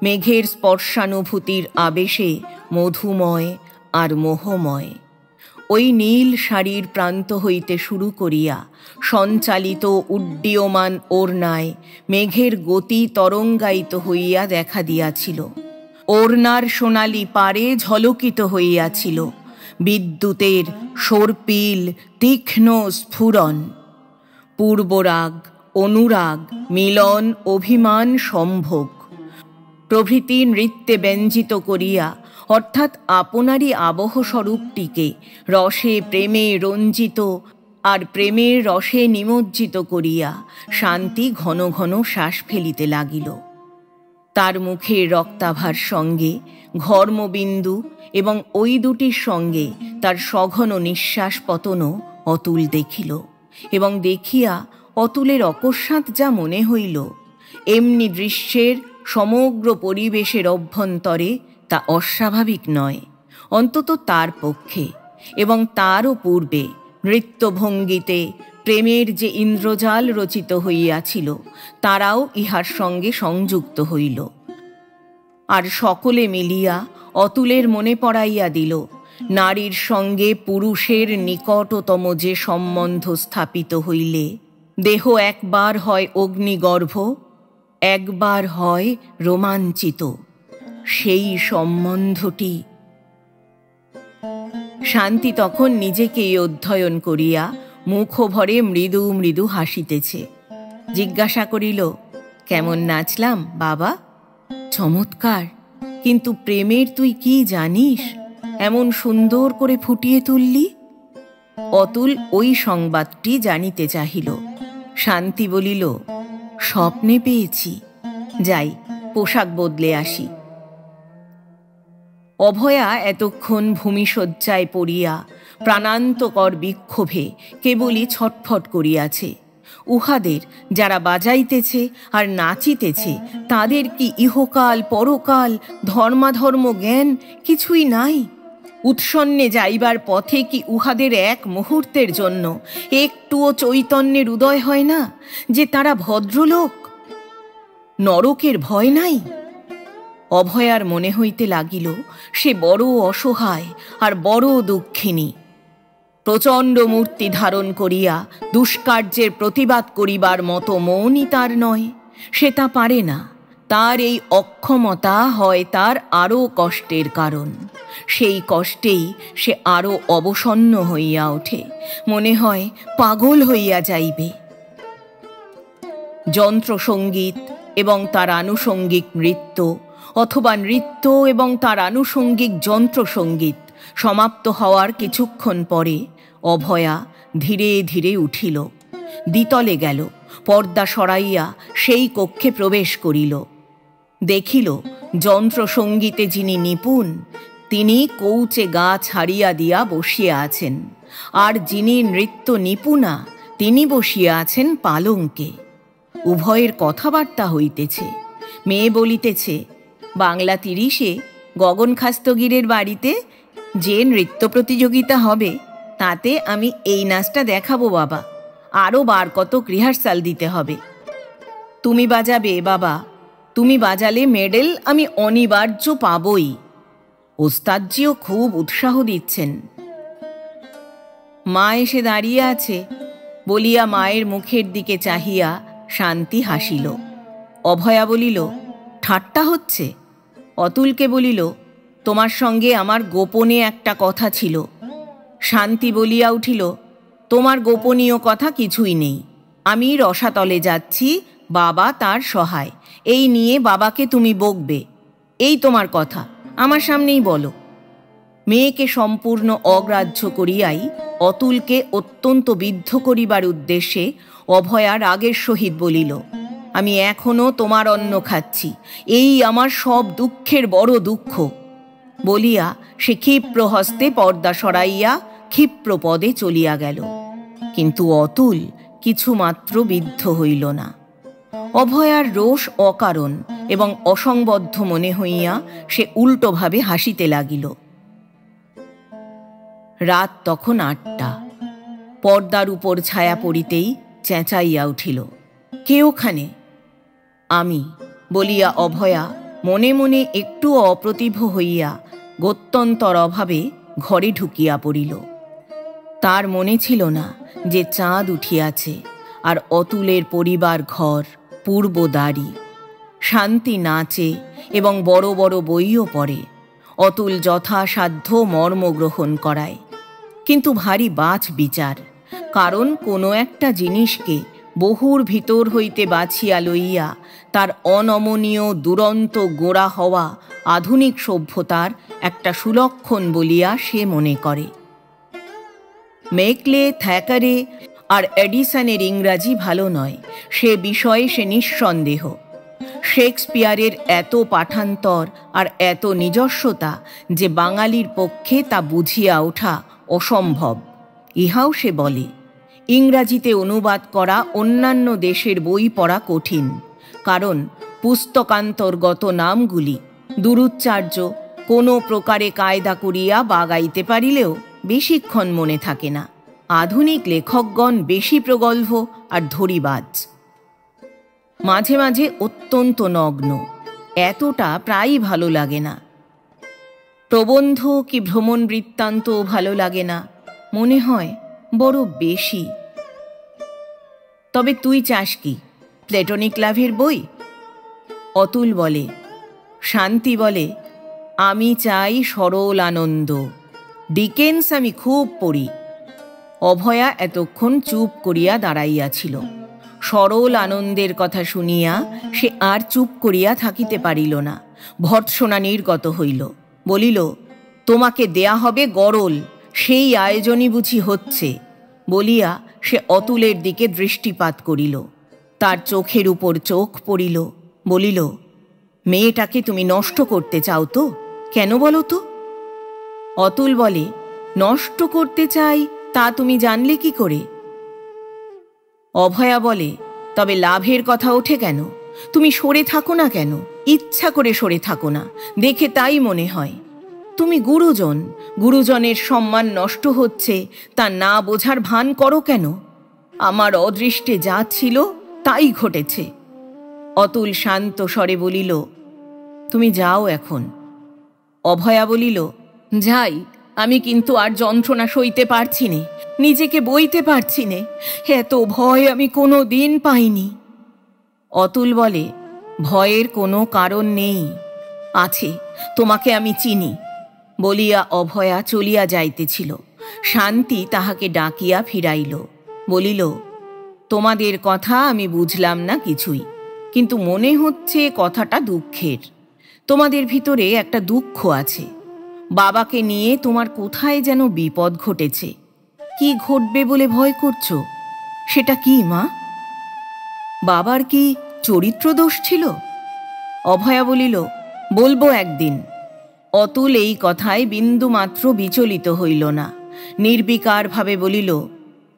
মেঘের স্পর্শানুভূতির আবেশে মধুময় আর মোহময়। ওই নীল শাড়ির প্রান্ত হইতে শুরু করিয়া সঞ্চালিত উড্ডীয়মান ওড়নায় মেঘের গতি তরঙ্গায়িত হইয়া দেখা দিয়াছিল। ওড়নার সোনালি পারে ঝলকিত হইয়াছিল বিদ্যুতের সর্পিল তীক্ষ্ণ স্ফুরণ। পূর্বরাগ, অনুরাগ, মিলন, অভিমান, সম্ভোগ প্রভৃতি নৃত্যে ব্যঞ্জিত করিয়া, অর্থাৎ আপনারই আবহস্বরূপটিকে রসে প্রেমে রঞ্জিত আর প্রেমের রসে নিমজ্জিত করিয়া শান্তি ঘন ঘন শ্বাস ফেলিতে লাগিল। তার মুখের রক্তাভার সঙ্গে ঘর্মবিন্দু এবং ওই দুটির সঙ্গে তার সঘন নিঃশ্বাস পতনও অতুল দেখিল, এবং দেখিয়া অতুলের অকস্মাৎ যা মনে হইল, এমনি দৃশ্যের সমগ্র পরিবেশের অভ্যন্তরে তা অস্বাভাবিক নয়, অন্তত তার পক্ষে। এবং তারও পূর্বে নৃত্যভঙ্গিতে প্রেমের যে ইন্দ্রজাল রচিত হইয়াছিল তারাও ইহার সঙ্গে সংযুক্ত হইল। আর সকলে মিলিয়া অতুলের মনে পড়াইয়া দিল নারীর সঙ্গে পুরুষের নিকটতম যে সম্বন্ধ স্থাপিত হইলে দেহ একবার হয় অগ্নিগর্ভ, একবার হয় রোমাঞ্চিত, সেই সম্বন্ধটি। শান্তি তখন নিজেকেই অধ্যয়ন করিয়া মুখভরে মৃদু মৃদু হাসিতেছে। জিজ্ঞাসা করিল, কেমন নাচলাম বাবা? চমৎকার, কিন্তু প্রেমের তুই কি জানিস, এমন সুন্দর করে ফুটিয়ে তুললি? অতুল ওই সংবাদটি জানিতে চাহিল। শান্তি বলিল, স্বপ্নে পেয়েছি, যাই পোশাক বদলে আসি। অভয়া এতক্ষণ ভূমিশয্যায় পড়িয়া প্রাণান্তকর বিক্ষোভে কেবলই ছটফট করিয়াছে। উহাদের যারা বাজাইতেছে আর নাচিতেছে তাদের কি ইহকাল পরকাল ধর্মাধর্ম জ্ঞান কিছুই নাই? উৎসন্নে যাইবার পথে কি উহাদের এক মুহূর্তের জন্য একটুও চৈতন্যের উদয় হয় না যে তারা ভদ্রলোক? নরকের ভয় নাই? অভয়ার মনে হইতে লাগিল সে বড় অসহায় আর বড় দুঃখিনী। প্রচণ্ড মূর্তি ধারণ করিয়া দুষ্কার্যের প্রতিবাদ করিবার মতো মনই তার নয়, সে তা পারে না। তার এই অক্ষমতা হয় তার আরও কষ্টের কারণ। সেই কষ্টেই সে আরও অবসন্ন হইয়া ওঠে, মনে হয় পাগল হইয়া যাইবে। যন্ত্রসঙ্গীত এবং তার আনুষঙ্গিক নৃত্য, অথবা নৃত্য এবং তার আনুষঙ্গিক যন্ত্রসঙ্গীত সমাপ্ত হওয়ার কিছুক্ষণ পরে অভয়া ধীরে ধীরে উঠিল, দ্বিতলে গেল, পর্দা সরাইয়া সেই কক্ষে প্রবেশ করিল। দেখিল যন্ত্রসঙ্গীতে যিনি নিপুণ তিনি কৌচে গা ছাড়িয়া দিয়া বসিয়া আছেন, আর যিনি নৃত্য নিপুণা তিনি বসিয়া আছেন পালঙ্কে। উভয়ের কথাবার্তা হইতেছে। মেয়ে বলিতেছে, বাংলা 30-এ গগন খাস্তগিরের বাড়িতে যে নৃত্য প্রতিযোগিতা হবে তাতে আমি এই নাচটা দেখাবো বাবা, আরও বার কত রিহার্সাল দিতে হবে। তুমি বাজাবে বাবা, তুমি বাজালে মেডেল আমি অনিবার্য পাবই। ওস্তাদজিও খুব উৎসাহ দিচ্ছেন। মা এসে দাঁড়িয়ে আছে বলিয়া মায়ের মুখের দিকে চাহিয়া শান্তি হাসিল। অভয়া বলিল, ঠাট্টা হচ্ছে? অতুলকে বলিল, তোমার সঙ্গে আমার গোপনে একটা কথা ছিল। শান্তি বলিয়া উঠিল, তোমার গোপনীয় কথা কিছুই নেই। আমি রসাতলে যাচ্ছি, বাবা তার সহায়, এই নিয়ে বাবাকে তুমি বকবে, এই তোমার কথা, আমার সামনেই বলো। মেয়েকে সম্পূর্ণ অগ্রাহ্য করিয়াই অতুলকে অত্যন্ত বিদ্ধ করিবার উদ্দেশ্যে অভয়া রাগের সহিত বলিল, আমি এখনো তোমার অন্ন খাচ্ছি, এই আমার সব দুঃখের বড় দুঃখ। বলিয়া সে ক্ষিপ্র হস্তে পর্দা সরাইয়া ক্ষিপ্র পদে চলিয়া গেল। কিন্তু অতুল কিছুমাত্র বিদ্ধ হইল না। অভয়ার রোষ অকারণ এবং অসংবদ্ধ মনে হইয়া সে উল্টোভাবে হাসিতে লাগিল। রাত তখন 8টা। পর্দার উপর ছায়া পড়িতেই চেঁচাইয়া উঠিল, কে ওখানে? আমি বলিয়া অভয়া মনে মনে একটু অপ্রতিভ হইয়া গত্যন্তর অভাবে ঘরে ঢুকিয়া পড়িল। তার মনে ছিল না যে চাঁদ উঠিয়াছে আর অতুলের পরিবার ঘর পূর্বদ্বারী। শান্তি নাচে এবং বড় বড় বইও পড়ে। অতুল যথাসাধ্য মর্ম গ্রহণ করায়, কিন্তু ভারী বাছ বিচার। কারণ কোনো একটা জিনিসকে বহুর ভিতর হইতে বাছিয়া লইয়া তার অনমনীয় দুরন্ত গোড়া হওয়া আধুনিক সভ্যতার একটা সুলক্ষণ বলিয়া সে মনে করে। মেকলে, থ্যাকারে আর এডিসনের ইংরাজি ভালো নয়, সে বিষয়ে সে নিঃসন্দেহ। শেক্সপিয়ারের এত পাঠান্তর আর এত নিজস্বতা যে বাঙালির পক্ষে তা বুঝিয়া ওঠা অসম্ভব, ইহাও সে বলে। ইংরাজিতে অনুবাদ করা অন্যান্য দেশের বই পড়া কঠিন, কারণ পুস্তকান্তর্গত নামগুলি দুরুচ্চার্য, কোনো প্রকারে কায়দা করিয়া বাগাইতে পারিলেও বেশিক্ষণ মনে থাকে না। আধুনিক লেখকগণ বেশি প্রগল্ভ আর ধরিবাজ, মাঝে মাঝে অত্যন্ত নগ্ন, এতটা প্রায়ই ভালো লাগে না। প্রবন্ধ কি ভ্রমণ বৃত্তান্ত ভালো লাগে না, মনে হয় বড় বেশি। তবে তুই চাস কি, প্লেটোনিক লাভের বই? অতুল বলে। শান্তি বলে, আমি চাই সরল আনন্দ, ডিকেন্স আমি খুব পড়ি। অভয়া এতক্ষণ চুপ করিয়া দাঁড়াইয়াছিল। সরল আনন্দের কথা শুনিয়া সে আর চুপ করিয়া থাকিতে পারিল না, ভর্ৎসনা নির্গত হইল। বলিল, তোমাকে দেয়া হবে গরল, সেই আয়োজনই বুঝি হচ্ছে। বলিয়া সে অতুলের দিকে দৃষ্টিপাত করিল। তার চোখের উপর চোখ পড়িল। বলিল, মেয়েটাকে তুমি নষ্ট করতে চাও তো? কেন বলো তো? অতুল বলে, নষ্ট করতে চাই তা তুমি জানলে কি করে? অভয়া বলে, তবে লাভের কথা ওঠে কেন? তুমি সরে থাকো না কেন? ইচ্ছা করে সরে থাকো না, দেখে তাই মনে হয়। তুমি গুরুজন, গুরুজনের সম্মান নষ্ট হচ্ছে তা না বোঝার ভান করো কেন? আমার অদৃষ্টে যা ছিল তাই ঘটেছে। অতুল শান্ত স্বরে বলিল, তুমি যাও এখন। অভয়া বলিল, যাই, আমি কিন্তু আর যন্ত্রণা সইতে পারছি নে, নিজেকে বইতে পারছি নে, এত ভয় আমি কোনো দিন পাইনি। অতুল বলে, ভয়ের কোনো কারণ নেই, আছে, তোমাকে আমি চিনি। বলিয়া অভয়া চলিয়া যাইতেছিল। শান্তি তাহাকে ডাকিয়া ফিরাইল। বলিল, তোমাদের কথা আমি বুঝলাম না কিছুই, কিন্তু মনে হচ্ছে কথাটা দুঃখের। তোমাদের ভিতরে একটা দুঃখ আছে। বাবাকে নিয়ে তোমার কোথায় যেন বিপদ ঘটেছে। কি ঘটবে বলে ভয় করছো? সেটা কি মা? বাবার কি চরিত্র দোষ ছিল? অভয়া বলিল, বলবো একদিন। অতুল এই কথায় বিন্দুমাত্র বিচলিত হইল না, নির্বিকারভাবে বলিল,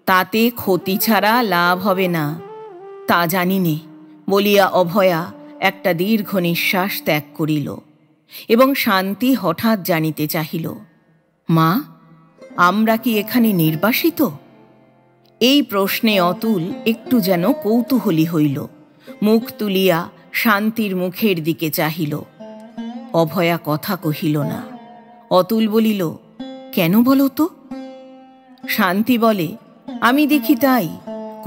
তাতে ক্ষতি ছাড়া লাভ হবে না। তা জানি নে, বলিয়া অভয়া একটা দীর্ঘ নিঃশ্বাস ত্যাগ করিল। এবং শান্তি হঠাৎ জানিতে চাহিল, মা, আমরা কি এখানে নির্বাসিত? এই প্রশ্নে অতুল একটু যেন কৌতূহলী হইল। মুখ তুলিয়া শান্তির মুখের দিকে চাহিল। অভয়া কথা কহিল না। অতুল বলিল, কেন বলো তো? শান্তি বলে, আমি দেখি তাই,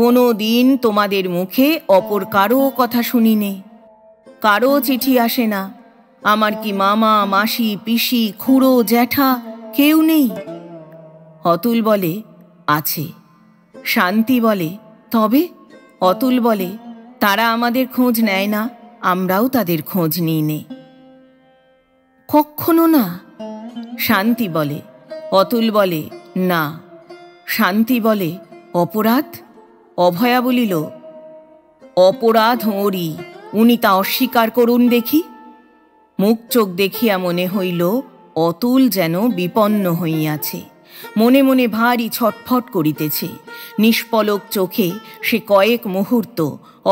কোনো দিন তোমাদের মুখে অপর কারো কথা শুনিনে, কারো চিঠি আসে না। আমার কি মামা, মাসি, পিসি, খুড়ো, জ্যাঠা কেউ নেই? অতুল বলে, আছে। শান্তি বলে, তবে? অতুল বলে, তারা আমাদের খোঁজ নেয় না, আমরাও তাদের খোঁজ নিই নে। কখনো না? শান্তি বলে। অতুল বলে, না। শান্তি বলে, অপরাধ? অভয়া বলিল, অপরাধ ওরই, উনি তা অস্বীকার করুন দেখি। মুখ চোখ দেখিয়া মনে হইল অতুল যেন বিপন্ন হইয়াছে, মনে মনে ভারী ছটফট করিতেছে। নিষ্পলক চোখে সে কয়েক মুহূর্ত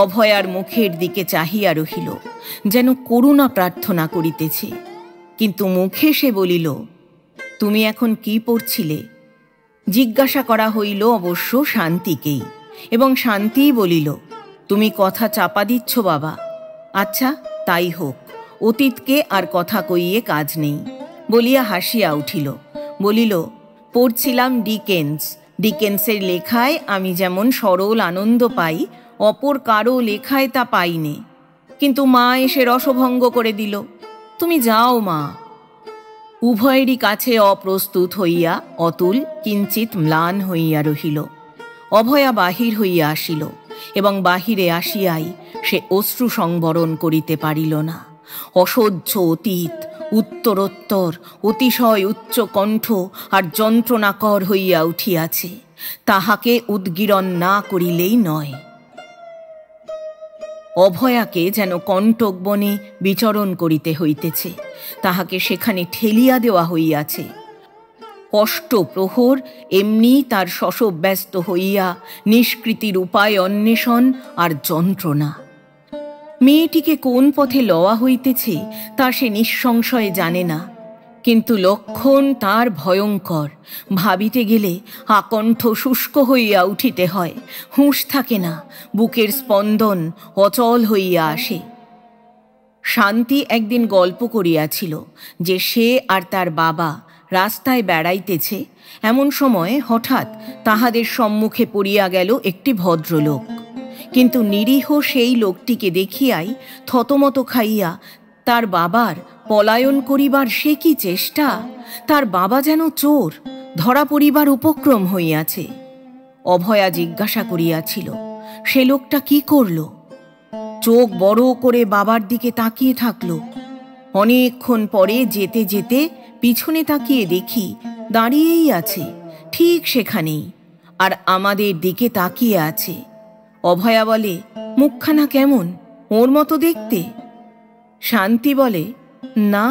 অভয়ার মুখের দিকে চাহিয়া রহিল, যেন করুণা প্রার্থনা করিতেছে। কিন্তু মুখে সে বলিল, তুমি এখন কি পড়ছিলে? জিজ্ঞাসা করা হইল অবশ্য শান্তিকেই, এবং শান্তিই বলিল, তুমি কথা চাপা দিচ্ছ বাবা। আচ্ছা, তাই হোক, অতীতকে আর কথা কইয়ে কাজ নেই বলিয়া হাসিয়া উঠিল। বলিল, পড়ছিলাম ডিকেন্সের লেখায় আমি যেমন সরল আনন্দ পাই, অপর কারো লেখায় তা পাইনে। কিন্তু মা এসে রসভঙ্গ করে দিল। তুমি যাও মা। উভয়েরই কাছে অপ্রস্তুত হইয়া অতুল কিঞ্চিত ম্লান হইয়া রহিল। অভয়া বাহির হইয়া আসিল, এবং বাহিরে আসিয়াই সে অশ্রু সংবরণ করিতে পারিল না। অসহ্য অতীত উত্তরোত্তর অতিশয় উচ্চ কণ্ঠ আর যন্ত্রণাকর হইয়া উঠিয়াছে, তাহাকে উদ্গীরণ না করিলেই নয়। অভয়াকে যেন কণ্টক বনে বিচরণ করিতে হইতেছে, তাহাকে সেখানে ঠেলিয়া দেওয়া হইয়াছে। অষ্টপ্রহর এমনি তার শশব্যস্ত হইয়া নিষ্কৃতির উপায় অন্বেষণ আর যন্ত্রণা। মেয়েটিকে কোন পথে লওয়া হইতেছে তা সে নিঃসংশয়ে জানে না, কিন্তু লক্ষণ তার ভয়ঙ্কর। ভাবিতে গেলে আকণ্ঠ শুষ্ক হইয়া উঠিতে হয়, হুঁশ থাকে না, বুকের স্পন্দন অচল হইয়া আসে। শান্তি একদিন গল্প করিয়াছিল যে সে আর তার বাবা রাস্তায় বেড়াইতেছে, এমন সময় হঠাৎ তাহাদের সম্মুখে পড়িয়া গেল একটি ভদ্রলোক। কিন্তু নিরীহ সেই লোকটিকে দেখিয়াই থতমত খাইয়া তার বাবার পলায়ন করিবার সে কি চেষ্টা! তার বাবা যেন চোর, ধরা পড়িবার উপক্রম হইয়াছে। অভয়া জিজ্ঞাসা করিয়াছিল, সে লোকটা কি করল? চোখ বড় করে বাবার দিকে তাকিয়ে থাকল। অনেকক্ষণ পরে যেতে যেতে পিছনে তাকিয়ে দেখি দাঁড়িয়েই আছে, ঠিক সেখানেই, আর আমাদের দিকে তাকিয়ে আছে। অভয়া বলে, মুখখানা কেমন, ওর মতো দেখতে? শান্তি বলে, না,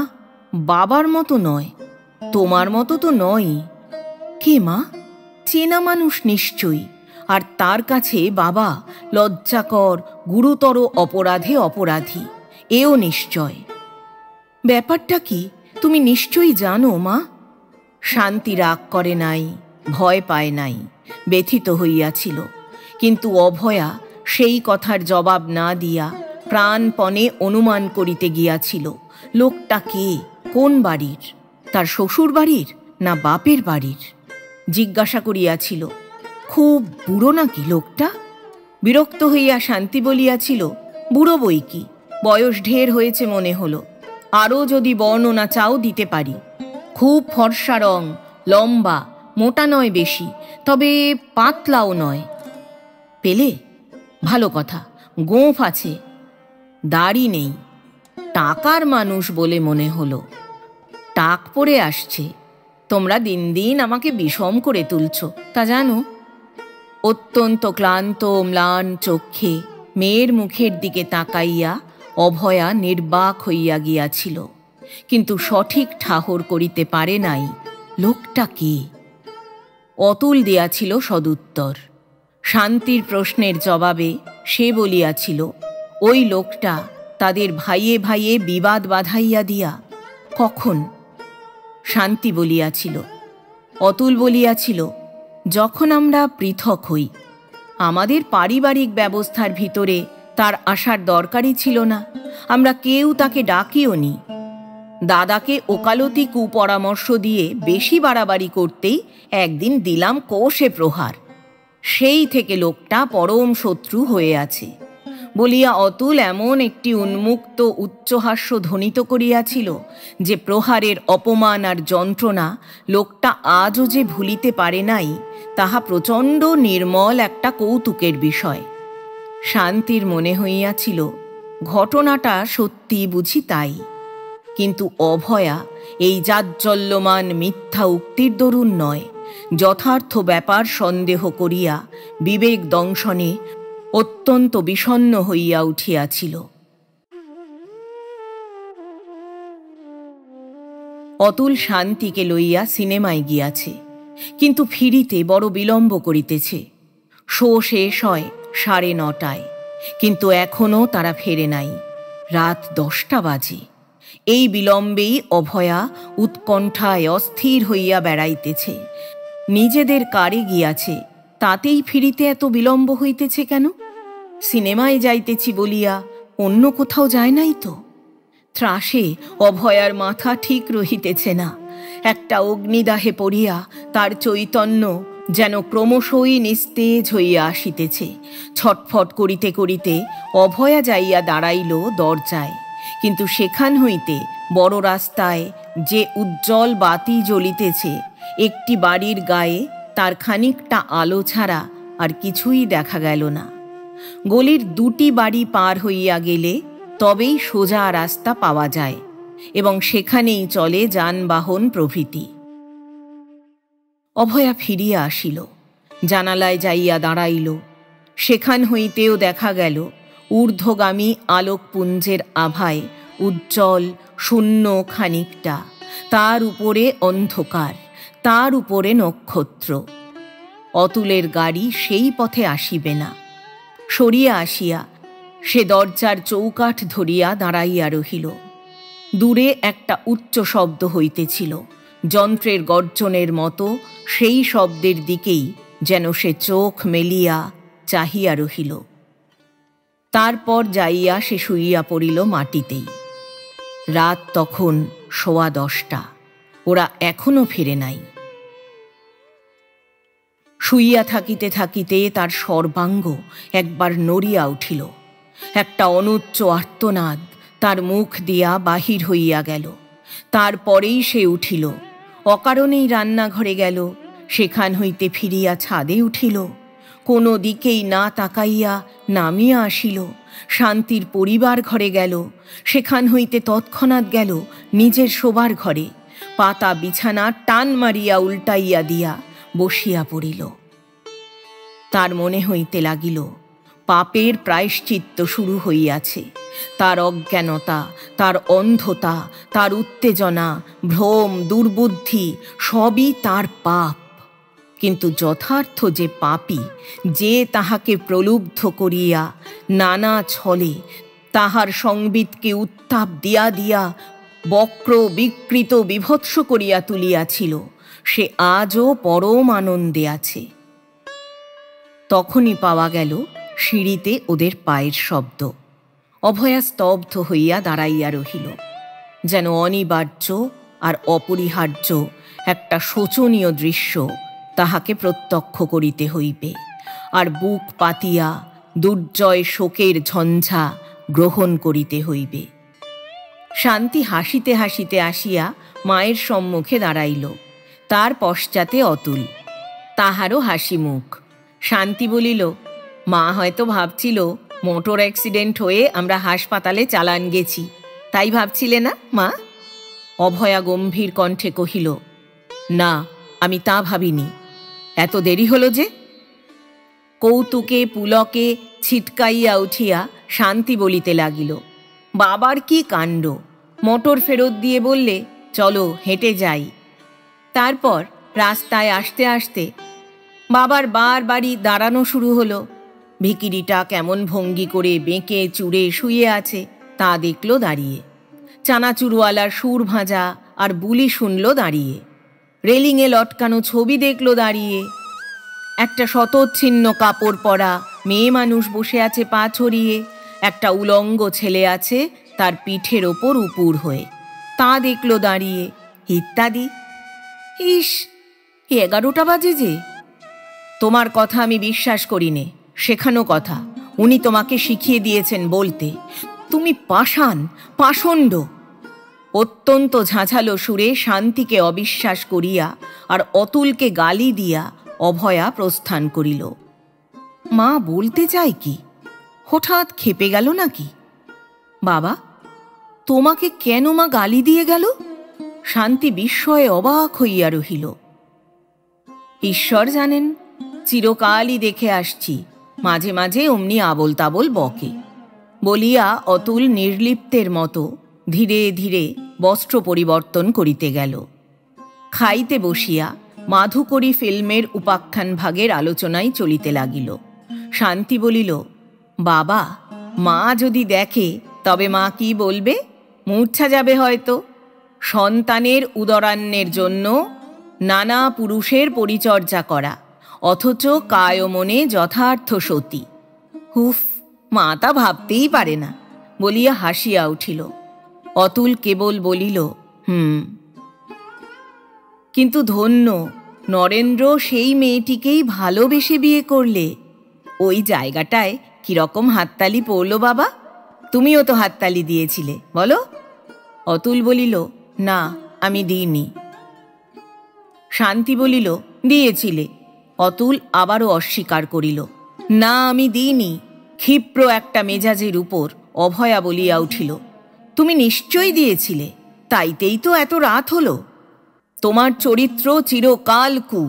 বাবার মতো নয়, তোমার মতো তো নয়। কে মা? চেনা মানুষ নিশ্চয়ই, আর তার কাছে বাবা লজ্জাকর গুরুতর অপরাধে অপরাধী, এও নিশ্চয়। ব্যাপারটা কি তুমি নিশ্চয়ই জানো মা? শান্তি রাগ করে নাই, ভয় পায় নাই, ব্যথিত হইয়াছিল, কিন্তু অভয়া সেই কথার জবাব না দিয়া প্রাণপণে অনুমান করিতে গিয়াছিল লোকটা কে, কোন বাড়ির, তার শ্বশুর বাড়ির না বাপের বাড়ির। জিজ্ঞাসা করিয়াছিল, খুব বুড়ো নাকি লোকটা? বিরক্ত হইয়া শান্তি বলিয়াছিল, বুড়ো বই কি, বয়স ঢের হয়েছে মনে হলো, আরও যদি বর্ণনা চাও দিতে পারি। খুব ফর্সা রং, লম্বা, মোটা নয় বেশি, তবে পাতলাও নয়। পেলে? ভালো কথা। গোঁফ আছে, দাড়ি নেই, টাকার মানুষ বলে মনে হলো। টাক পরে আসছে। তোমরা দিন দিন আমাকে বিষম করে তুলছ, তা জানো। অত্যন্ত ক্লান্ত ম্লান চক্ষে মেয়ের মুখের দিকে তাকাইয়া অভয়া নির্বাক হইয়া গিয়াছিল, কিন্তু সঠিক ঠাহর করিতে পারে নাই লোকটা কে। অতুল দিয়াছিল সদুত্তর। শান্তির প্রশ্নের জবাবে সে বলিয়াছিল, ওই লোকটা তাদের ভাইয়ে ভাইয়ে বিবাদ বাধাইয়া দিয়া। কখন? শান্তি বলিয়াছিল। অতুল বলিয়াছিল, যখন আমরা পৃথক হই। আমাদের পারিবারিক ব্যবস্থার ভিতরে তার আসার দরকারই ছিল না। আমরা কেউ তাকে ডাকিও নি। দাদাকে ওকালতি কুপরামর্শ দিয়ে বেশি বাড়াবাড়ি করতেই একদিন দিলাম কোষে প্রহার। সেই থেকে লোকটা পরম শত্রু হয়ে আছে বলিয়া অতুল এমন একটি উন্মুক্ত উচ্চহাস্য ধ্বনিত করিয়াছিল যে প্রহারের অপমান আর যন্ত্রণা লোকটা আজও যে ভুলিতে পারে নাই, তাহা প্রচণ্ড নির্মল একটা কৌতুকের বিষয়। শান্তির মনে হইয়াছিল ঘটনাটা সত্যি বুঝি তাই, কিন্তু অভয়া এই জাজ্জল্যমান মিথ্যা উক্তির দরুন নয়, যথার্থ ব্যাপার সন্দেহ করিয়া বিবেক দংশনে অত্যন্ত বিষণ্ণ হইয়া উঠিয়াছিল। অতুল শান্তিকে লইয়া সিনেমায় গিয়াছে, কিন্তু ফিরিতে বড় বিলম্ব করিতেছে। শো শেষ হয় 9:30, কিন্তু এখনও তারা ফেরে নাই। রাত 10টা বাজে। এই বিলম্বেই অভয়া উৎকণ্ঠায় অস্থির হইয়া বেড়াইতেছে। নিজেদের কারে গিয়াছে, তাতেই ফিরিতে এত বিলম্ব হইতেছে কেন? সিনেমায় যাইতেছি বলিয়া অন্য কোথাও যায় নাই তো? ত্রাসে অভয়ার মাথা ঠিক রহিতেছে না। একটা অগ্নিদাহে পড়িয়া তার চৈতন্য যেন ক্রমশই নিস্তেজ হইয়া আসিতেছে। ছটফট করিতে করিতে অভয়া যাইয়া দাঁড়াইল দরজায়, কিন্তু সেখান হইতে বড় রাস্তায় যে উজ্জ্বল বাতি জ্বলিতেছে, একটি বাড়ির গায়ে তার খানিকটা আলো ছাড়া আর কিছুই দেখা গেল না। গলির 2টি বাড়ি পার হইয়া গেলে তবেই সোজা রাস্তা পাওয়া যায় এবং সেখানেই চলে যানবাহন প্রভৃতি। অভয়া ফিরিয়া আসিল, জানালায় যাইয়া দাঁড়াইল। সেখান হইতেও দেখা গেল ঊর্ধ্বগামী আলোকপুঞ্জের আভায় উজ্জ্বল শূন্য খানিকটা, তার উপরে অন্ধকার, তার উপরে নক্ষত্র। অতুলের গাড়ি সেই পথে আসিবে না। সরিয়া আসিয়া সে দরজার চৌকাঠ ধরিয়া দাঁড়াইয়া রহিল। দূরে একটা উচ্চ শব্দ হইতেছিল, যন্ত্রের গর্জনের মতো। সেই শব্দের দিকেই যেন সে চোখ মেলিয়া চাহিয়া রহিল। তারপর যাইয়া সে শুইয়া পড়িল মাটিতেই। রাত তখন 10:15। ওরা এখনো ফিরে নাই। শুইয়া থাকিতে থাকিতে তার সর্বাঙ্গ একবার নড়িয়া উঠিল। একটা অনুচ্চ আর্তনাদ তার মুখ দিয়া বাহির হইয়া গেল। তারপরেই সে উঠিল, অকারণেই রান্নাঘরে গেল, সেখান হইতে ফিরিয়া ছাদে উঠিল, কোনো দিকেই না তাকাইয়া নামিয়া আসিল, শান্তির পরিবার ঘরে গেল, সেখান হইতে তৎক্ষণাৎ গেল নিজের শোবার ঘরে, পাতা বিছানা টান মারিয়া উল্টাইয়া দিয়া বসিয়া পড়িল। তার মনে হইতে লাগিল পাপের প্রায়শ্চিত্ত শুরু হইয়াছে। তার অজ্ঞানতা, তার অন্ধতা, তার উত্তেজনা, ভ্রম, দুর্বুদ্ধি সবই তার পাপ। কিন্তু যথার্থ যে পাপী, যে তাহাকে প্রলুব্ধ করিয়া নানা ছলে তাহার সংবিতকে উত্তাপ দিয়া দিয়া বক্র বিকৃত বিভৎস করিয়া তুলিয়াছিল, সে আজও পরম আনন্দে আছে। তখনই পাওয়া গেল সিঁড়িতে ওদের পায়ের শব্দ। অভয়া স্তব্ধ হইয়া দাঁড়াইয়া রহিল, যেন অনিবার্য আর অপরিহার্য একটা শোচনীয় দৃশ্য তাহাকে প্রত্যক্ষ করিতে হইবে, আর বুক পাতিয়া দুর্জয় শোকের ঝঞ্ঝা গ্রহণ করিতে হইবে। শান্তি হাসিতে হাসিতে আসিয়া মায়ের সম্মুখে দাঁড়াইল, তার পশ্চাতে অতুল। তাহারও হাসি মুখ। শান্তি বলিল, মা হয়তো ভাবছিল মোটর অ্যাক্সিডেন্ট হয়ে আমরা হাসপাতালে চালান গেছি, তাই ভাবছিলে না মা? অভয়া গম্ভীর কণ্ঠে কহিল, না, আমি তা ভাবিনি। এত দেরি হলো যে? কৌতুকে পুলকে ছিটকাইয়া উঠিয়া শান্তি বলিতে লাগিল, বাবার কি কাণ্ড! মোটর ফেরত দিয়ে বললে, চলো হেঁটে যাই। তারপর রাস্তায় আসতে আসতে বাবার বারবারই দাঁড়ানো শুরু হলো। ভিখিরিটা কেমন ভঙ্গি করে বেঁকে চুড়ে শুয়ে আছে তা দেখল দাঁড়িয়ে। চানাচুরওয়ালার সুর ভাঁজা আর বুলি শুনল দাঁড়িয়ে। রেলিংয়ে লটকানো ছবি দেখল দাঁড়িয়ে। একটা শতচ্ছিন্ন কাপড় পরা মেয়ে মানুষ বসে আছে পা ছড়িয়ে, একটা উলঙ্গ ছেলে আছে তার পিঠের ওপর উপুর হয়ে, তা দেখল দাঁড়িয়ে, ইত্যাদি। ইস, 11টা বাজে যে। তোমার কথা আমি বিশ্বাস করি নে, শেখানো কথা। উনি তোমাকে শিখিয়ে দিয়েছেন বলতে। তুমি পাষাণ, পাষণ্ড। অত্যন্ত ঝাঁঝালো সুরে শান্তিকে অবিশ্বাস করিয়া আর অতুলকে গালি দিয়া অভয়া প্রস্থান করিল। মা বলতে চায় কি? হঠাৎ ক্ষেপে গেল নাকি? বাবা, তোমাকে কেন মা গালি দিয়ে গেল? শান্তি বিস্ময়ে অবাক হইয়া রহিল। ঈশ্বর জানেন, চিরকালই দেখে আসছি মাঝে মাঝে অমনি আবোল তাবোল বকে, বলিয়া অতুল নির্লিপ্তের মতো ধীরে ধীরে বস্ত্র পরিবর্তন করিতে গেল। খাইতে বসিয়া মাধুকরী ফিল্মের উপাখ্যান ভাগের আলোচনাই চলিতে লাগিল। শান্তি বলিল, বাবা, মা যদি দেখে তবে মা কি বলবে? মূর্ছা যাবে হয়তো। সন্তানের উদরান্নের জন্য নানা পুরুষের পরিচর্যা করা, অথচ কায় মনে যথার্থ সতী। হুফ, মা তা ভাবতেই পারে না, বলিয়া হাসিয়া উঠিল। অতুল কেবল বলিল, কিন্তু ধন্য নরেন্দ্র সেই মেয়েটিকেই ভালোবেসে বিয়ে করলে। ওই জায়গাটায় কিরকম হাততালি পড়ল বাবা? তুমিও তো হাততালি দিয়েছিলে, বলো? অতুল বলিল, না, আমি দিইনি। শান্তি বলিল, দিয়েছিলে। অতুল আবারও অস্বীকার করিল, না, আমি দিইনি। ক্ষিপ্র একটা মেজাজের উপর অভয়া বলিয়া উঠিল, তুমি নিশ্চয়ই দিয়েছিলে, তাইতেই তো এত রাত হলো। তোমার চরিত্র চিরকাল কু।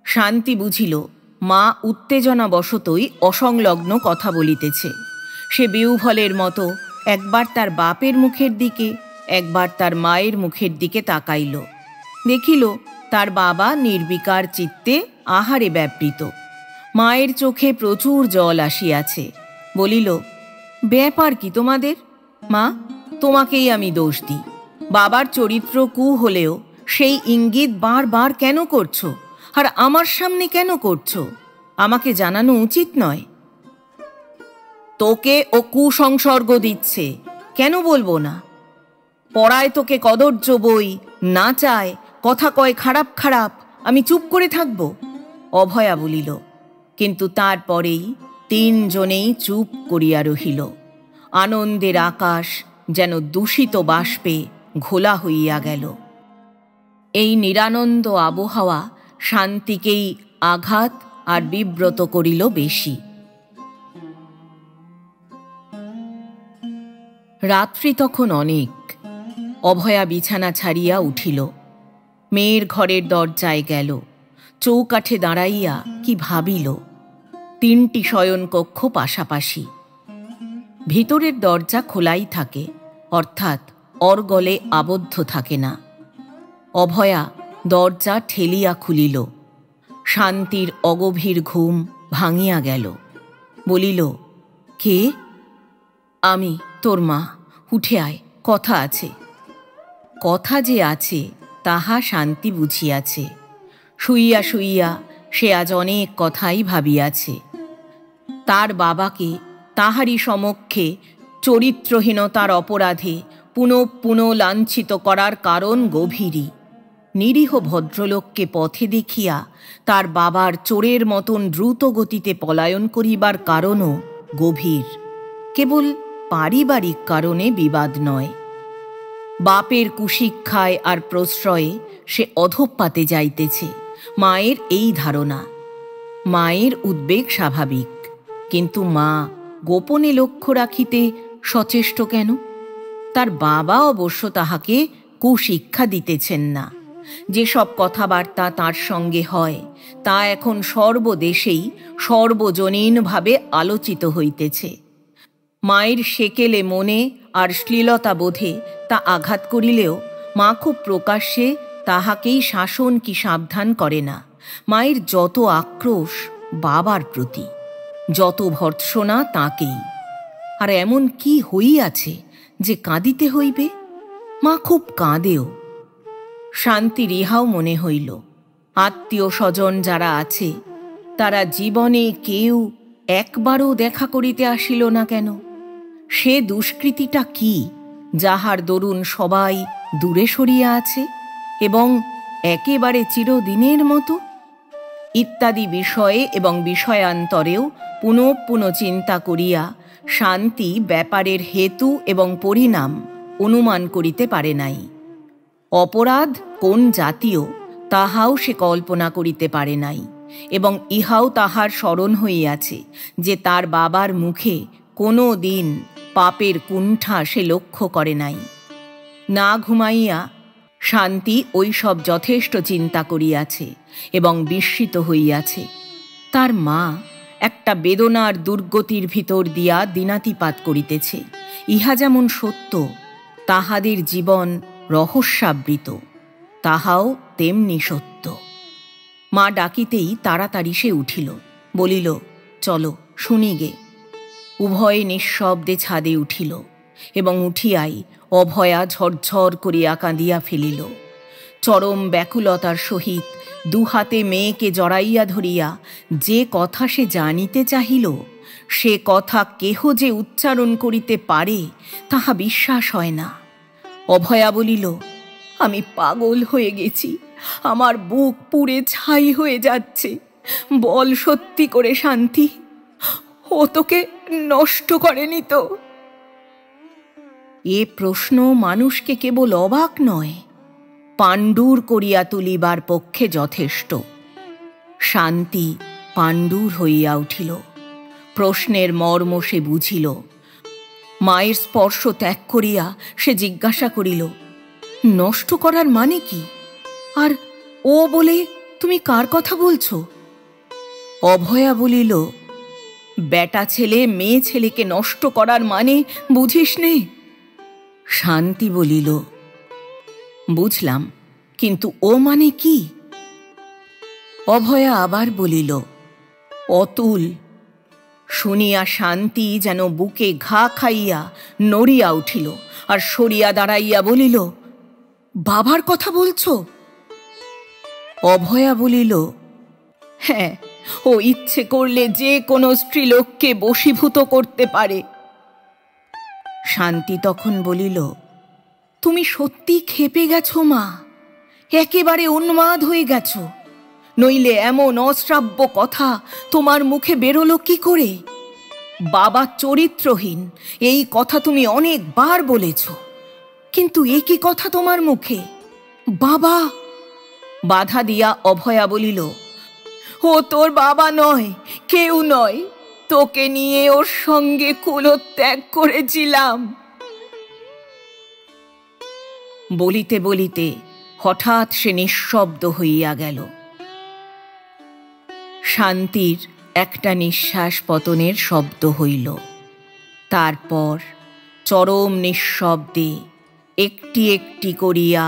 শান্তি বুঝিল মা উত্তেজনাবশতই অসংলগ্ন কথা বলিতেছে। সে বিউভলের মতো একবার তার বাপের মুখের দিকে, একবার তার মায়ের মুখের দিকে তাকাইল। দেখিল তার বাবা নির্বিকার চিত্তে আহারে ব্যাপৃত। মায়ের চোখে প্রচুর জল আসিয়াছে। বলিল, ব্যাপার কি তোমাদের? মা, তোমাকেই আমি দোষ দিই। বাবার চরিত্র কু হলেও সেই ইঙ্গিত বারবার কেন করছো? আর আমার সামনে কেন করছো? আমাকে জানানো উচিত নয়? তোকে ও কুসংসর্গ দিচ্ছে, কেন বলবো না? পড়ায় তোকে কদর্য বই, না চায়, কথা কয় খারাপ খারাপ, আমি চুপ করে থাকব? অভয়া বলিল। কিন্তু তারপরেই তিনজনেই চুপ করিয়া রহিল। আনন্দের আকাশ যেন দূষিত বাষ্পে ঘোলা হইয়া গেল। এই নিরানন্দ আবহাওয়া শান্তিকেই আঘাত আর বিব্রত করিল বেশি। রাত্রি তখন অনেক। অভয়া বিছানা ছাড়িয়া উঠিল, মেয়ের ঘরের দরজায় গেল, চৌকাঠে দাঁড়াইয়া কি ভাবিল। 3টি শয়নকক্ষ পাশাপাশি, ভিতরের দরজা খোলাই থাকে, অর্থাৎ অর্গলে আবদ্ধ থাকে না। অভয়া দরজা ঠেলিয়া খুলিল। শান্তির অগভীর ঘুম ভাঙিয়া গেল। বলিল, কে? আমি, তোর মা। উঠে আয়, কথা আছে। কথা যে আছে তাহা শান্তি বুঝিয়াছে। শুইয়া শুইয়া সে আজ অনেক কথাই ভাবিয়াছে। তার বাবাকে তাহারই সমক্ষে চরিত্রহীনতার অপরাধে পুনঃ পুনঃ লাঞ্ছিত করার কারণ গভীরই। নিরীহ ভদ্রলোককে পথে দেখিয়া তার বাবার চোরের মতন দ্রুত গতিতে পলায়ন করিবার কারণও গভীর। কেবল পারিবারিক কারণে বিবাদ নয়। বাপের কুশিক্ষায় আর প্রশ্রয়ে সে অধঃপাতে যাইতেছে, মায়ের এই ধারণা। মায়ের উদ্বেগ স্বাভাবিক, কিন্তু মা গোপনে লক্ষ্য রাখিতে সচেষ্ট কেন? তার বাবা অবশ্য তাহাকে কুশিক্ষা দিতেছেন না। যেসব কথাবার্তা তার সঙ্গে হয় তা এখন সর্বদেশেই সর্বজনীনভাবে আলোচিত হইতেছে। মায়ের সেকেলে মনে আর শ্লীলতা বোধে তা আঘাত করিলেও মা খুব প্রকাশ্যে তাহাকেই শাসন কি সাবধান করে না। মায়ের যত আক্রোশ বাবার প্রতি, যত ভর্ৎসনা তাঁকেই। আর এমন কি হইয়াছে যে কাঁদিতে হইবে? মা খুব কাঁদেও। শান্তির ইহাও মনে হইল, আত্মীয় স্বজন যারা আছে তারা জীবনে কেউ একবারও দেখা করিতে আসিল না কেন? সে দুষ্কৃতিটা কি, যাহার দরুন সবাই দূরে সরিয়া আছে এবং একেবারে চিরদিনের মতো? ইত্যাদি বিষয়ে এবং বিষয়ান্তরেও পুনঃ পুনঃ চিন্তা করিয়া শান্তি ব্যাপারের হেতু এবং পরিণাম অনুমান করিতে পারে নাই। অপরাধ কোন জাতীয় তাহাও সে কল্পনা করিতে পারে নাই, এবং ইহাও তাহার স্মরণ হইয়াছে যে তার বাবার মুখে কোনো দিন পাপের কুণ্ঠা সে লক্ষ্য করে নাই। না ঘুমাইয়া শান্তি ওই সব যথেষ্ট চিন্তা করিয়াছে এবং বিস্মিত হইয়াছে। তার মা একটা বেদনার দুর্গতির ভিতর দিয়া দিনাতিপাত করিতেছে। ইহা যেমন সত্য তাহাদের জীবন রহস্যাবৃত, তাহাও তেমনি সত্য। মা ডাকিতেই তাড়াতাড়ি সে উঠিল, বলিল, চলো শুনি গে। উভয়ে নিঃশব্দে ছাদে উঠিল এবং উঠিয়াই অভয়া ঝরঝর করিয়া কাঁদিয়া ফেলিল। চরম ব্যাকুলতার সহিত দুহাতে মেয়েকে জড়াইয়া ধরিয়া যে কথা সে জানিতে চাহিল, সে কথা কেহ যে উচ্চারণ করিতে পারে তাহা বিশ্বাস হয় না। অভয়া বলিল, আমি পাগল হয়ে গেছি, আমার বুক পুড়ে ছাই হয়ে যাচ্ছে। বল সত্যি করে শান্তি, ও তোকে নষ্ট করেনি তো? এ প্রশ্ন মানুষকে কেবল অবাক নয়, পাণ্ডুর করিয়া তুলিবার পক্ষে যথেষ্ট। শান্তি পাণ্ডুর হইয়া উঠিল। প্রশ্নের মর্ম সে বুঝিল। মায়ের স্পর্শ ত্যাগ করিয়া সে জিজ্ঞাসা করিল, নষ্ট করার মানে কি? আর ও বলে তুমি কার কথা বলছো? অভয়া বলিল, বেটা ছেলে মেয়ে ছেলেকে নষ্ট করার মানে বুঝিস নে? শান্তি বলিল, বুঝলাম, কিন্তু ও মানে কি? অভয়া আবার বলিল, অতুল। শুনিয়া শান্তি যেন বুকে ঘা খাইয়া নড়িয়া উঠিল আর সরিয়া দাঁড়াইয়া বলিল, বাবার কথা বলছো? অভয়া বলিল, হ্যাঁ, ও ইচ্ছে করলে যে কোনো স্ত্রীলোককে বশীভূত করতে পারে। শান্তি তখন বলিল, তুমি সত্যি ক্ষেপে গেছো মা, একেবারে উন্মাদ হয়ে গেছো, নইলে এমন অশ্রাব্য কথা তোমার মুখে বেরোলো কি করে? বাবা চরিত্রহীন এই কথা তুমি অনেকবার বলেছ, কিন্তু এ কি কথা তোমার মুখে? বাবা! বাধা দিয়া অভয়া বলিল, ও তোর বাবা নয়, কেউ নয়, তোকে নিয়ে ওর সঙ্গে কুলত্যাগ করেছিলাম। বলিতে বলিতে হঠাৎ সে নিঃশব্দ হইয়া গেল। শান্তির একটা নিঃশ্বাস পতনের শব্দ হইল। তারপর চরম নিঃশব্দে একটি একটি করিয়া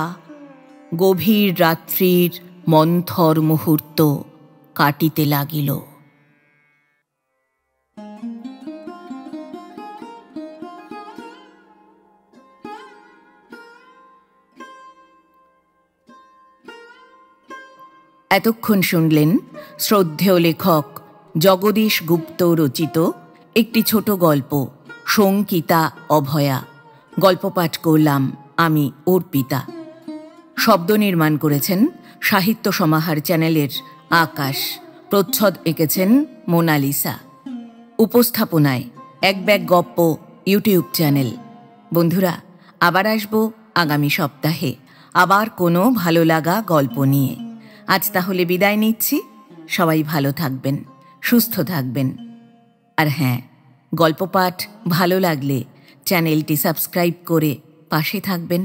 গভীর রাত্রির মন্থর মুহূর্ত কাটিতে লাগিল। এতক্ষণ শুনলেন শ্রদ্ধেয় লেখক জগদীশ গুপ্ত রচিত একটি ছোট গল্প, শঙ্কিতা অভয়া। গল্প পাঠ করলাম আমি অর্পিতা। শব্দ নির্মাণ করেছেন সাহিত্য সমাহার চ্যানেলের আকাশ। প্রচ্ছদ এঁকেছেন মোনালিসা। উপস্থাপনায় এক ব্যাগ গপ্প ইউটিউব চ্যানেল। বন্ধুরা, আবার আসবো আগামী সপ্তাহে আবার কোনো ভালো লাগা গল্প নিয়ে। আজ তাহলে বিদায় নিচ্ছি। সবাই ভালো থাকবেন, সুস্থ থাকবেন। আর হ্যাঁ, গল্প পাঠ ভালো লাগলে চ্যানেলটি সাবস্ক্রাইব করে পাশে থাকবেন।